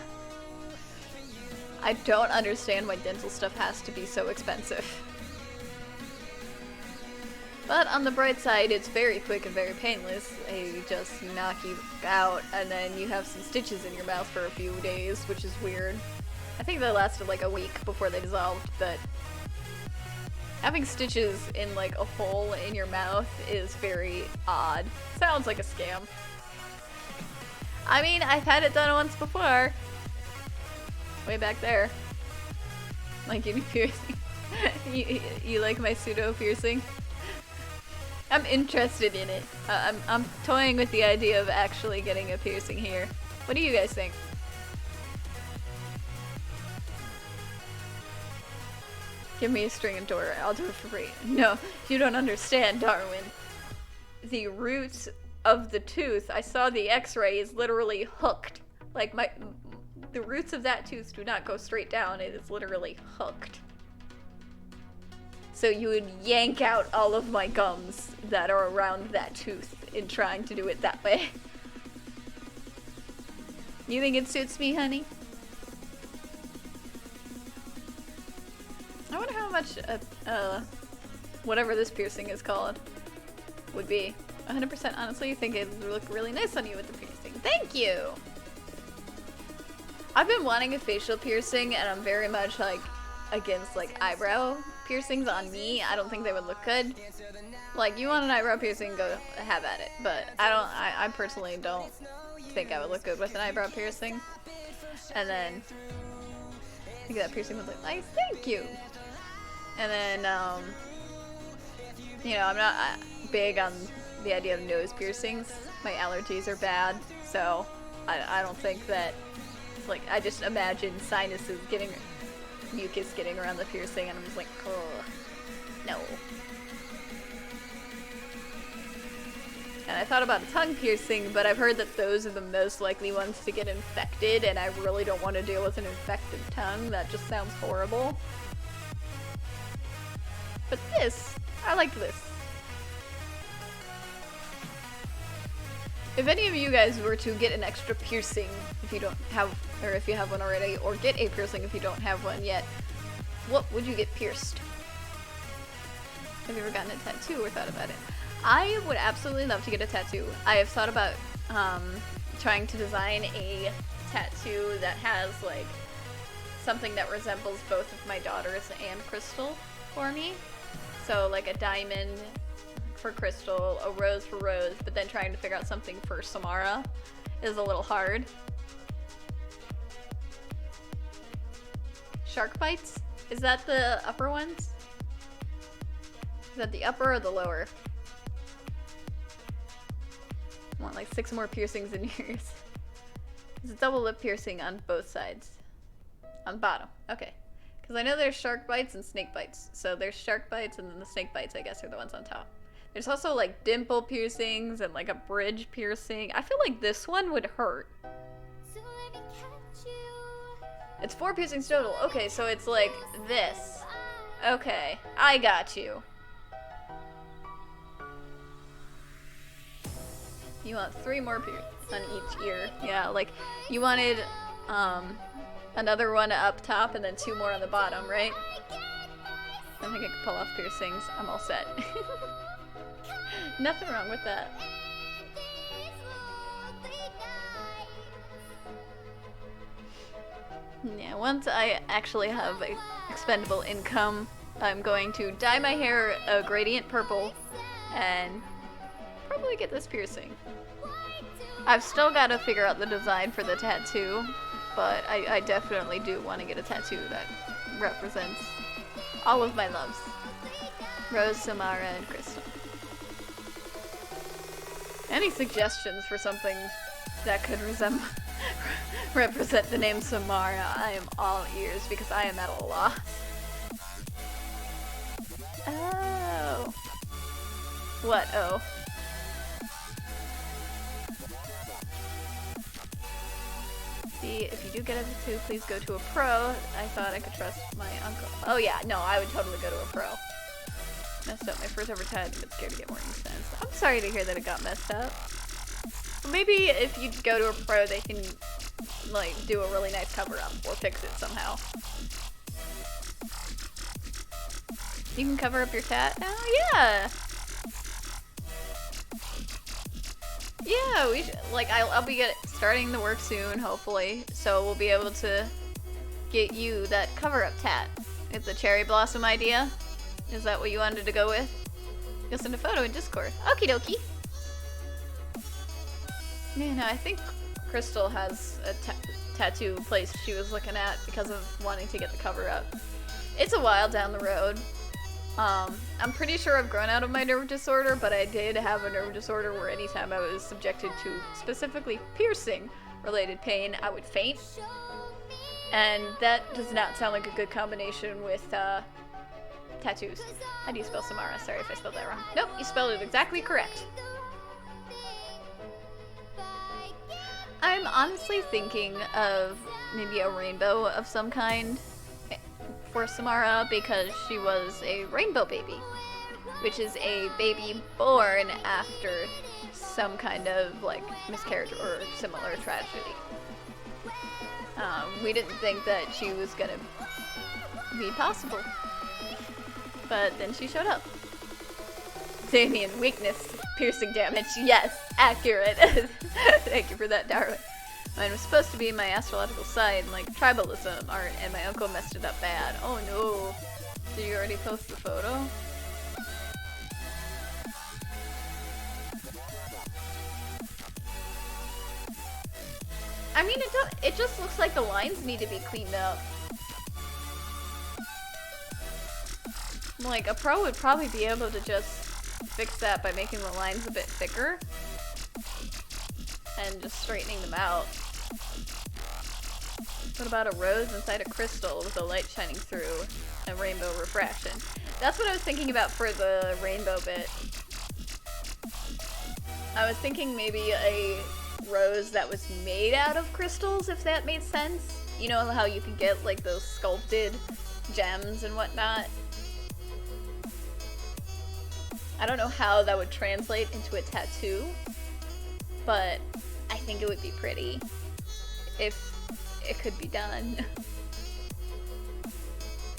I don't understand why dental stuff has to be so expensive. But on the bright side, it's very quick and very painless. They just knock you out, and then you have some stitches in your mouth for a few days, which is weird. I think they lasted like a week before they dissolved, but having stitches in like a hole in your mouth is very odd. Sounds like a scam. I mean, I've had it done once before. Way back there. Like any piercing. you like my pseudo piercing? I'm interested in it. I'm toying with the idea of actually getting a piercing here. What do you guys think? Give me a string and door. I'll do it for free. No, you don't understand, Darwin. The roots of the tooth, I saw the x-ray, is literally hooked. Like the roots of that tooth do not go straight down. It is literally hooked. So you would yank out all of my gums that are around that tooth in trying to do it that way. You think it suits me, honey? I wonder how much, whatever this piercing is called, would be. 100% honestly, I think it would look really nice on you with the piercing. Thank you! I've been wanting a facial piercing, and I'm very much, like, against, like, eyebrow piercings on me. I don't think they would look good. Like, you want an eyebrow piercing, go have at it. But I personally don't think I would look good with an eyebrow piercing. And then, I think that piercing would look nice. Thank you! And then, you know, I'm not big on the idea of nose piercings. My allergies are bad, so I don't think that, like, I just imagine sinuses getting, mucus getting around the piercing, and I'm just like, ugh, no. And I thought about a tongue piercing, but I've heard that those are the most likely ones to get infected, and I really don't want to deal with an infected tongue. That just sounds horrible. But this, I like this. If any of you guys were to get an extra piercing, if you don't have, or if you have one already, or get a piercing if you don't have one yet, what would you get pierced? Have you ever gotten a tattoo or thought about it? I would absolutely love to get a tattoo. I have thought about trying to design a tattoo that has like something that resembles both of my daughters and Crystal for me. So like a diamond for Crystal, a rose for Rose, but then trying to figure out something for Samara is a little hard. Shark bites? Is that the upper ones? Is that the upper or the lower? I want like 6 more piercings in yours. It's a double lip piercing on both sides. On the bottom. Okay. Because I know there's shark bites and snake bites. So there's shark bites, and then the snake bites, I guess, are the ones on top. There's also like dimple piercings and like a bridge piercing. I feel like this one would hurt. It's 4 piercings total. Okay, so it's like this. Okay, I got you. You want 3 more on each ear. Yeah, like you wanted another one up top and then 2 more on the bottom, right? I think I can pull off piercings. I'm all set. Nothing wrong with that. once I actually have expendable income, I'm going to dye my hair a gradient purple and probably get this piercing. I've still got to figure out the design for the tattoo, but I definitely do want to get a tattoo that represents all of my loves. Rose, Samara, and Crystal. Any suggestions for something that could represent the name Samara? I am all ears because I am at a loss. Oh. What? Oh. See, if you do get a tattoo, please go to a pro. I thought I could trust my uncle. Oh yeah, no, I would totally go to a pro. Messed up my first ever tattoo, but scared to get more incense. I'm sorry to hear that it got messed up. But maybe if you go to a pro, they can, like, do a really nice cover-up or fix it somehow. You can cover up your tat? Oh, yeah! Yeah, we should, like, I'll be starting the work soon, hopefully, so we'll be able to get you that cover-up tat. It's a cherry blossom idea. Is that what you wanted to go with? You'll send a photo in Discord. Okie dokie. Yeah, no, I think Crystal has a tattoo place she was looking at because of wanting to get the cover-up. It's a while down the road. I'm pretty sure I've grown out of my nerve disorder, but I did have a nerve disorder where anytime I was subjected to specifically piercing-related pain, I would faint. And that does not sound like a good combination with, tattoos. How do you spell Samara? Sorry if I spelled that wrong. Nope, you spelled it exactly correct. I'm honestly thinking of maybe a rainbow of some kind for Samara because she was a rainbow baby, which is a baby born after some kind of like miscarriage or similar tragedy. We didn't think that she was gonna be possible, but then she showed up. Damien, weakness, piercing damage. Yes, accurate. Thank you for that, Darwin. Mine was supposed to be my astrological sign, like tribalism art, and my uncle messed it up bad. Oh no. Did you already post the photo? I mean, it just looks like the lines need to be cleaned up. Like, a pro would probably be able to just fix that by making the lines a bit thicker and just straightening them out. What about a rose inside a crystal with the light shining through and rainbow refraction? That's what I was thinking about for the rainbow bit. I was thinking maybe a rose that was made out of crystals, if that made sense. You know how you can get like those sculpted gems and whatnot? I don't know how that would translate into a tattoo, but I think it would be pretty if it could be done.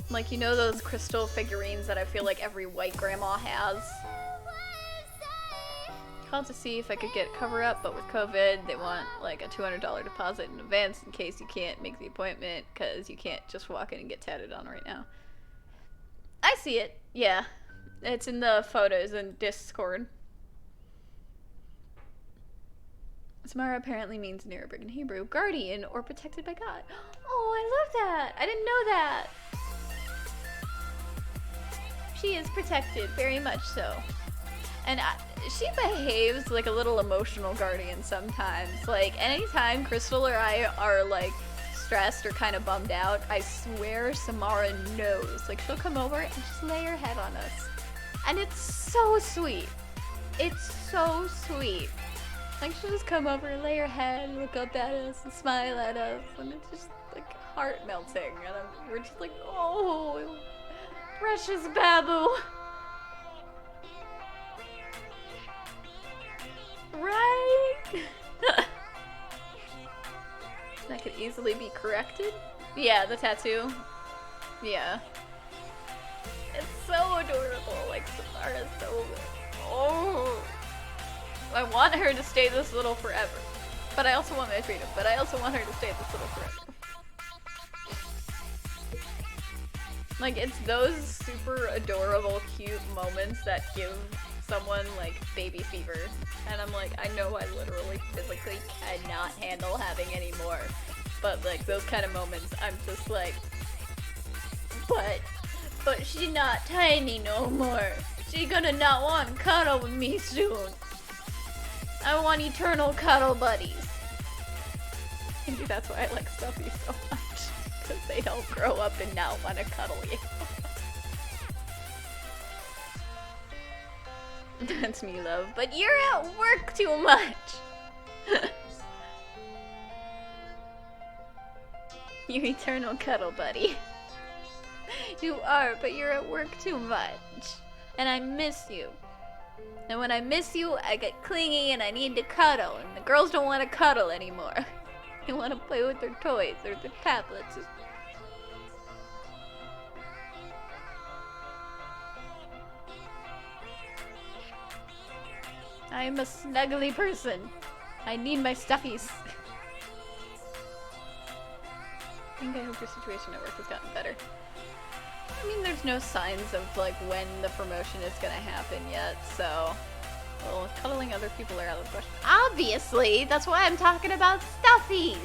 Like, you know those crystal figurines that I feel like every white grandma has? Called to see if I could get cover up, but with COVID, they want like a $200 deposit in advance in case you can't make the appointment, because you can't just walk in and get tatted on right now. I see it, yeah. It's in the photos in Discord. Samara apparently means in Arabic and Hebrew, guardian or protected by God. Oh, I love that! I didn't know that! She is protected, very much so. And she behaves like a little emotional guardian sometimes. Like, anytime Crystal or I are, like, stressed or kind of bummed out, I swear Samara knows. Like, she'll come over and just lay her head on us. And it's so sweet. It's so sweet. Like, she'll just come over and lay her head, look up at us, and smile at us. And it's just, like, heart-melting. And we're just like, oh, precious Babu. Right? That could easily be corrected. Yeah, the tattoo. Yeah. It's so adorable. Like, Samara's so... Oh. I want her to stay this little forever. But I also want my freedom. But I also want her to stay this little forever. Like, it's those super adorable, cute moments that give someone, like, baby fever. And I'm like, I know I literally physically cannot handle having any more. But, like, those kind of moments, I'm just like, but she not tiny no more. She gonna not want cuddle with me soon. I want eternal cuddle buddies. Maybe that's why I like Stuffy so much. Because they don't grow up and not want to cuddle you. That's me, love. But you're at work too much. You eternal cuddle buddy. You are, but you're at work too much. And I miss you. And when I miss you, I get clingy and I need to cuddle. And the girls don't want to cuddle anymore. They want to play with their toys or their tablets. I'm a snuggly person. I need my stuffies. I think I hope your situation at work has gotten better. I mean, there's no signs of, like, when the promotion is gonna happen yet, so... Well, cuddling other people are out of the question. Obviously! That's why I'm talking about stuffies!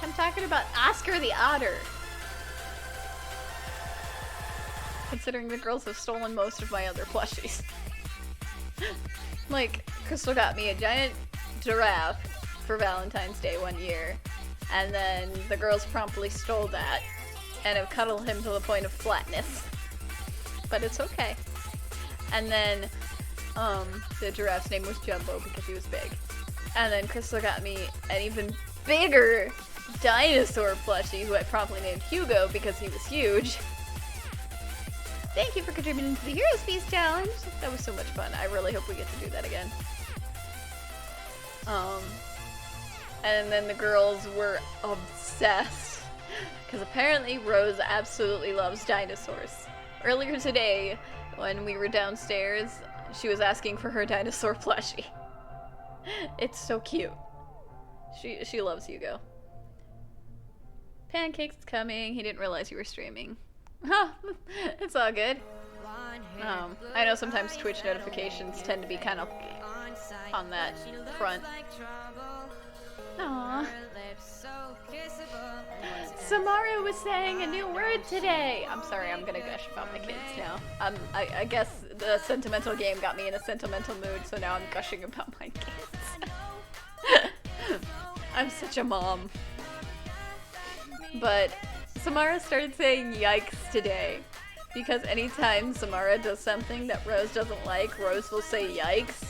I'm talking about Oscar the Otter. Considering the girls have stolen most of my other plushies. Like, Crystal got me a giant giraffe for Valentine's Day one year, and then the girls promptly stole that and have cuddled him to the point of flatness. But it's okay. And then, the giraffe's name was Jumbo because he was big. And then Crystal got me an even bigger dinosaur plushie who I promptly named Hugo because he was huge. Thank you for contributing to the Heroes Feast Challenge. That was so much fun. I really hope we get to do that again. And then the girls were obsessed. Because apparently Rose absolutely loves dinosaurs. Earlier today, when we were downstairs, she was asking for her dinosaur plushie. It's so cute. She loves Hugo. Pancake's coming. He didn't realize you were streaming. Huh, it's all good. I know sometimes Twitch notifications tend to be kind of on that front. Aww. Samara was saying a new word today. I'm sorry, I'm gonna gush about my kids now. I guess the sentimental game got me in a sentimental mood, so now I'm gushing about my kids. I'm such a mom. But Samara started saying yikes today. Because anytime Samara does something that Rose doesn't like, Rose will say yikes.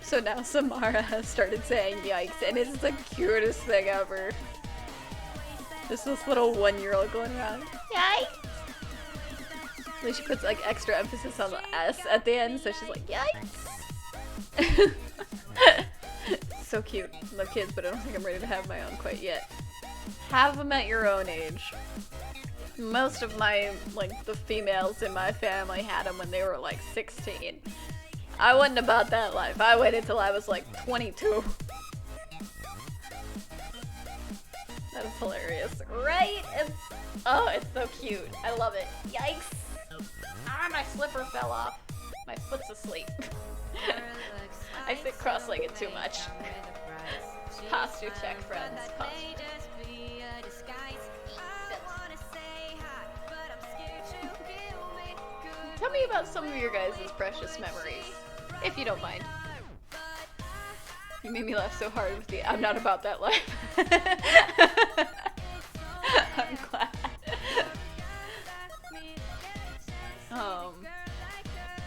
So now Samara has started saying yikes, and it's the cutest thing ever. Just this little 1-year-old going around, yikes! Like she puts like extra emphasis on the S at the end, so she's like, yikes! So cute. Love kids, but I don't think I'm ready to have my own quite yet. Have them at your own age. Most of my, like, the females in my family had them when they were like 16. I wasn't about that life. I waited till I was like 22. That is hilarious, right? It's so cute. I love it. Yikes! Ah, my slipper fell off. My foot's asleep. I sit cross-legged too much. Posture check, friends. Posture. Tell me about some of your guys' precious memories, if you don't mind. You made me laugh so hard with the I'm not about that life. I'm glad.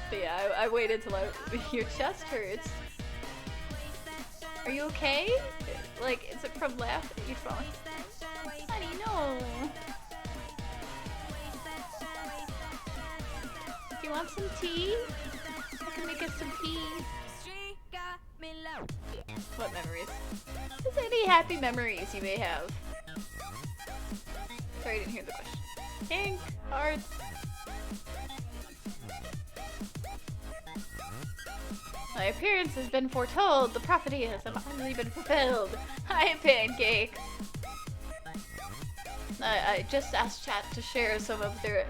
But yeah, I waited till your chest hurts. Are you okay? Like, is it from laugh that you falling? Honey, no. You want some tea? I can make us some tea. What memories? Just any happy memories you may have. Sorry, I didn't hear the question. Pink, hearts. My appearance has been foretold. The prophecy has finally been fulfilled. Hi, Pancake. I just asked chat to share some of their,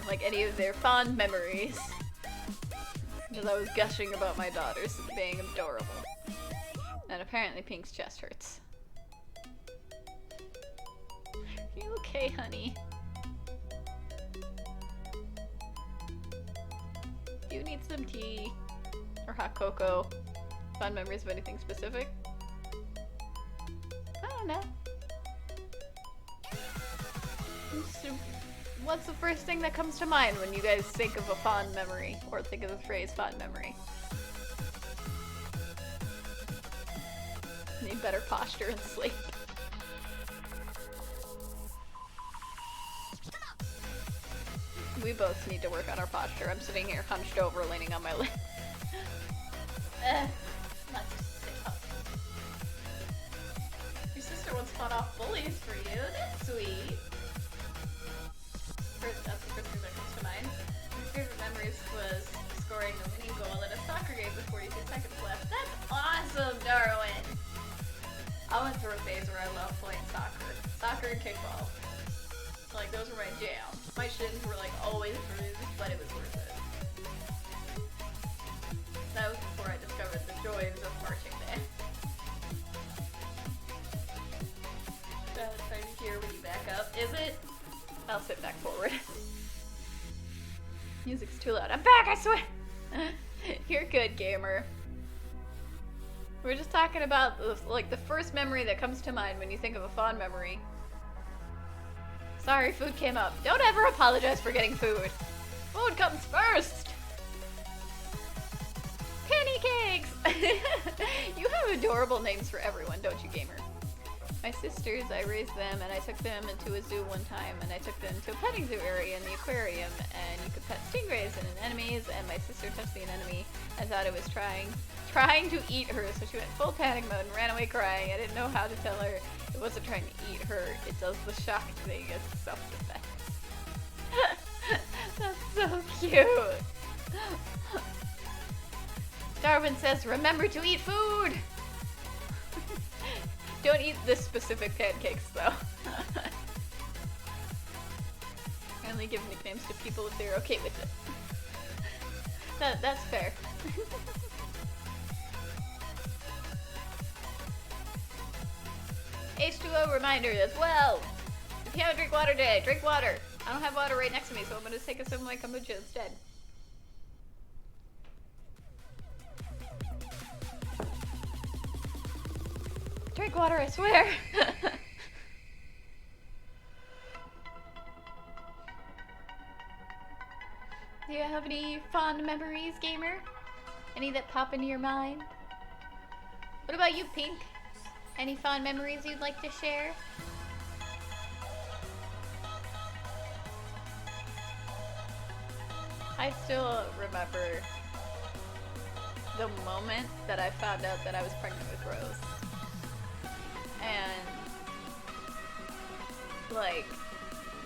like any of their fond memories. Because I was gushing about my daughters being adorable. And apparently Pink's chest hurts. Are you okay, honey? Do you need some tea? Or hot cocoa? Fond memories of anything specific? I don't know. What's the first thing that comes to mind when you guys think of a fond memory? Or think of the phrase fond memory? Need better posture and sleep. We both need to work on our posture. I'm sitting here hunched over, leaning on my leg. Not just sit up. Your sister once fought off bullies for you. That's sweet. First, that's the first thing that comes to mind. My favorite memories was scoring a winning goal at a soccer game with 42 seconds left. That's awesome, Darwin! I went through a phase where I loved playing soccer. Soccer and kickball. Like, those were my jam. My shins were like always bruised, but it was worth it. That was before I discovered the joys of marching band. That's hard to hear when you back up. Is it? I'll sit back forward. Music's too loud. I'm back, I swear! You're good, Gaymer. We're just talking about the first memory that comes to mind when you think of a fond memory. Sorry, food came up. Don't ever apologize for getting food. Food comes first! Penny cakes! You have adorable names for everyone, don't you, Gaymer? My sisters, I raised them, and I took them into a zoo one time, and I took them to a petting zoo area in the aquarium, and you could pet stingrays and anemones, and my sister touched the anemone and thought it was trying to eat her, so she went full panic mode and ran away crying. I didn't know how to tell her it wasn't trying to eat her. It does the shock thing as self-defense. That's so cute. Darwin says, remember to eat food! Don't eat this specific pancakes, though. I only give nicknames to people if they're okay with it. That's fair. H2O reminder as well. If you haven't drink water today, drink water. I don't have water right next to me, so I'm gonna take a sip of my kombucha instead. Drink water, I swear. Do you have any fond memories, Gaymer? Any that pop into your mind? What about you, Pink? Any fond memories you'd like to share? I still remember the moment that I found out that I was pregnant with Rose. And, like,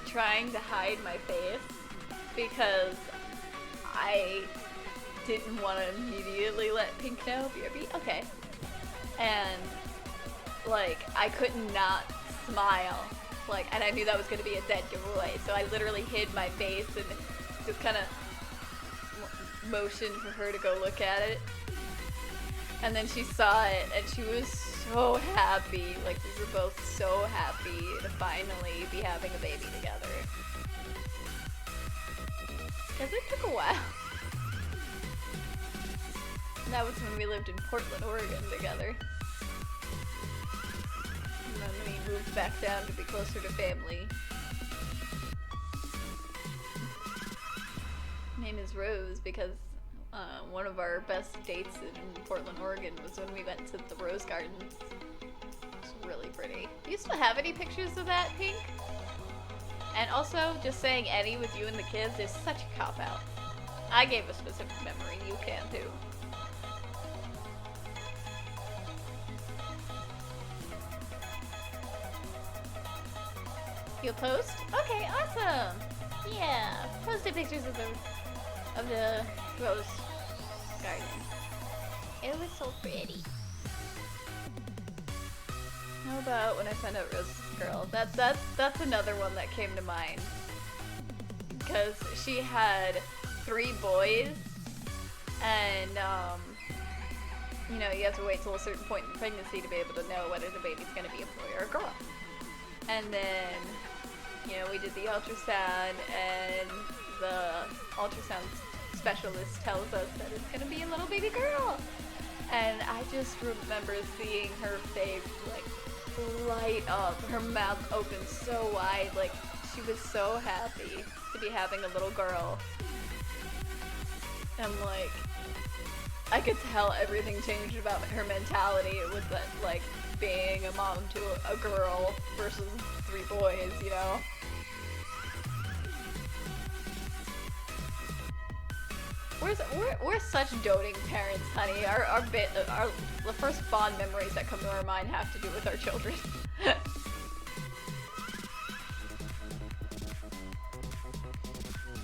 trying to hide my face because I didn't want to immediately let Pink know. BRB? Okay. And, like, I could not smile. Like, and I knew that was going to be a dead giveaway, so I literally hid my face and just kind of motioned for her to go look at it. And then she saw it, and she was so happy. Like, we were both so happy to finally be having a baby together. Because it took a while. And that was when we lived in Portland, Oregon together. And then we moved back down to be closer to family. Her name is Rose because one of our best dates in Portland, Oregon was when we went to the Rose Gardens. It's really pretty. Do you still have any pictures of that, Pink? And also, just saying any with you and the kids is such a cop-out. I gave a specific memory, you can too. You'll post? Okay, awesome! Yeah, posted pictures of the Rose garden. It was so pretty. How about when I found out Rose's girl? That's another one that came to mind. Because she had 3 boys, and you know, you have to wait till a certain point in pregnancy to be able to know whether the baby's going to be a boy or a girl. And then, you know, we did the ultrasound, and the ultrasound specialist tells us that it's going to be a little baby girl. And I just remember seeing her face, like, light up, her mouth open so wide, like, she was so happy to be having a little girl. And, like, I could tell everything changed about her mentality. It was that, like, being a mom to a girl versus 3 boys, you know? We're such doting parents, honey. The first fond memories that come to our mind have to do with our children.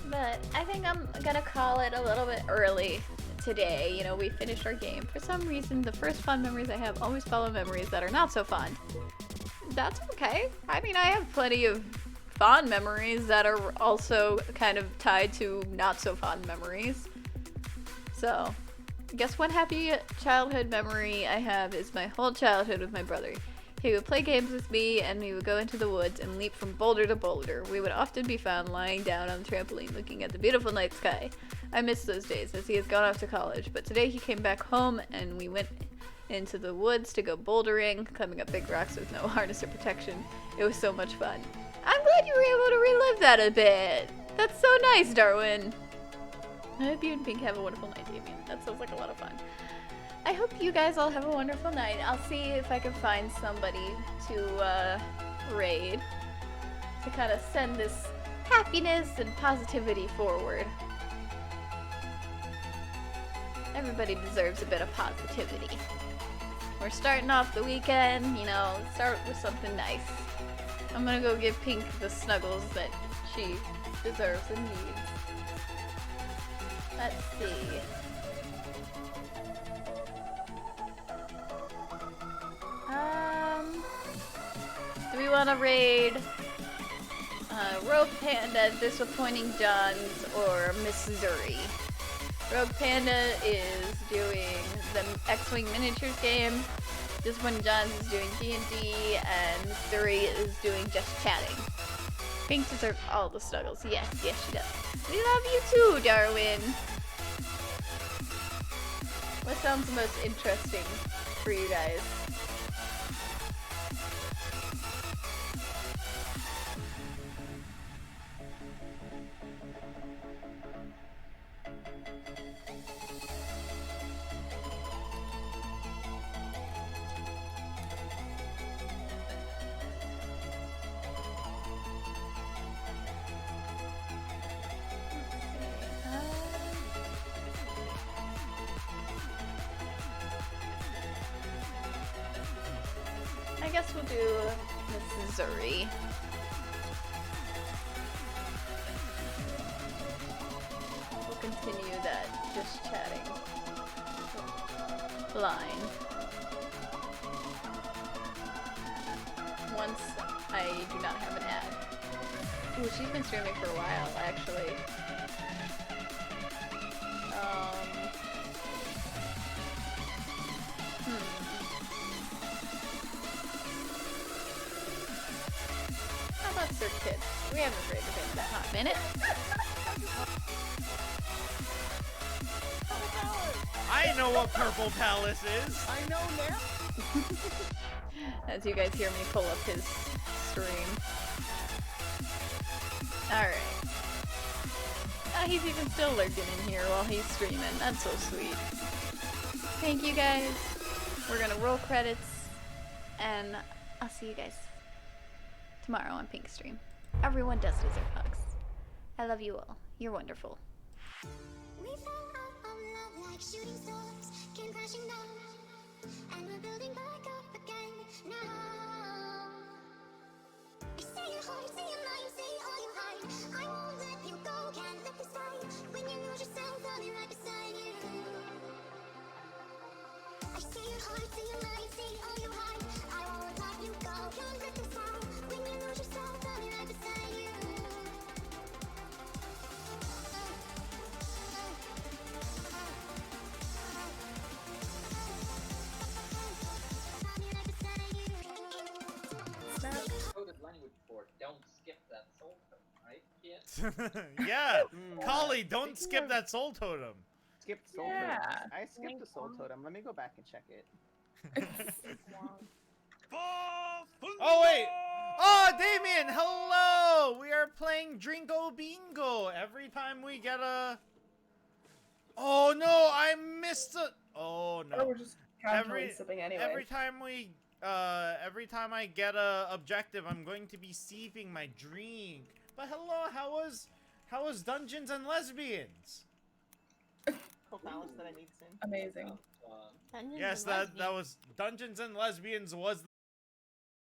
But I think I'm gonna call it a little bit early today. You know, we finished our game. For some reason, the first fond memories I have always follow memories that are not so fond. That's okay. I mean, I have plenty of fond memories that are also kind of tied to not so fond memories. So, I guess one happy childhood memory I have is my whole childhood with my brother. He would play games with me, and we would go into the woods and leap from boulder to boulder. We would often be found lying down on the trampoline looking at the beautiful night sky. I miss those days as he has gone off to college, but today he came back home and we went into the woods to go bouldering, climbing up big rocks with no harness or protection. It was so much fun. I'm glad you were able to relive that a bit. That's so nice, Darwin. I hope you and Pink have a wonderful night, Damien. That sounds like a lot of fun. I hope you guys all have a wonderful night. I'll see if I can find somebody to raid to kind of send this happiness and positivity forward. Everybody deserves a bit of positivity. We're starting off the weekend, you know, start with something nice. I'm gonna go give Pink the snuggles that she deserves and needs. Let's see. Do we want to raid Rogue Panda, Disappointing Johns, or Missouri? Rogue Panda is doing the X-Wing miniatures game. Disappointing Johns is doing D&D, and Missouri is doing just chatting. Pink deserves all the snuggles. Yes, yes she does. We love you too, Darwin. What sounds the most interesting for you guys? I guess we'll do Missouri. We'll continue that just chatting line. Once I do not have an ad. Ooh, she's been streaming for a while, actually. How about Sir Kid? We haven't rated him in that hot minute. I know what Purple Palace is. I know now. As you guys hear me pull up his stream. Alright. He's even still lurking in here while he's streaming. That's so sweet. Thank you guys. We're gonna roll credits, and I'll see you guys tomorrow on Pink Stream. Everyone does deserve hugs. I love you all. You're wonderful. We fell out of love like shooting stars, came crashing down, and we're building back up again now. You say your heart, say your mind, say all you hide. I won't let you go, can't let this fight. When you lose yourself, I'll be right beside you. your heart, see your mind, see all you hide. I won't let you go, can't let this down. When you lose yourself, I'll be right beside you. I'll be right beside you. Coded language for don't skip that soul code, right, kids? Yeah, Collie, don't skip that soul totem. Skip soul totem. I skipped the soul totem. Let me go back and check it. Oh wait! Oh, Damien, hello! We are playing Drinko Bingo. Every time we get a... Oh no, I missed a... Oh no. Or we're just casually sipping anyway. Every time I get a objective, I'm going to be sipping my drink. But hello, how was Dungeons and Lesbians? Purple Palace that I need soon. Amazing. Yes, that was Dungeons and Lesbians was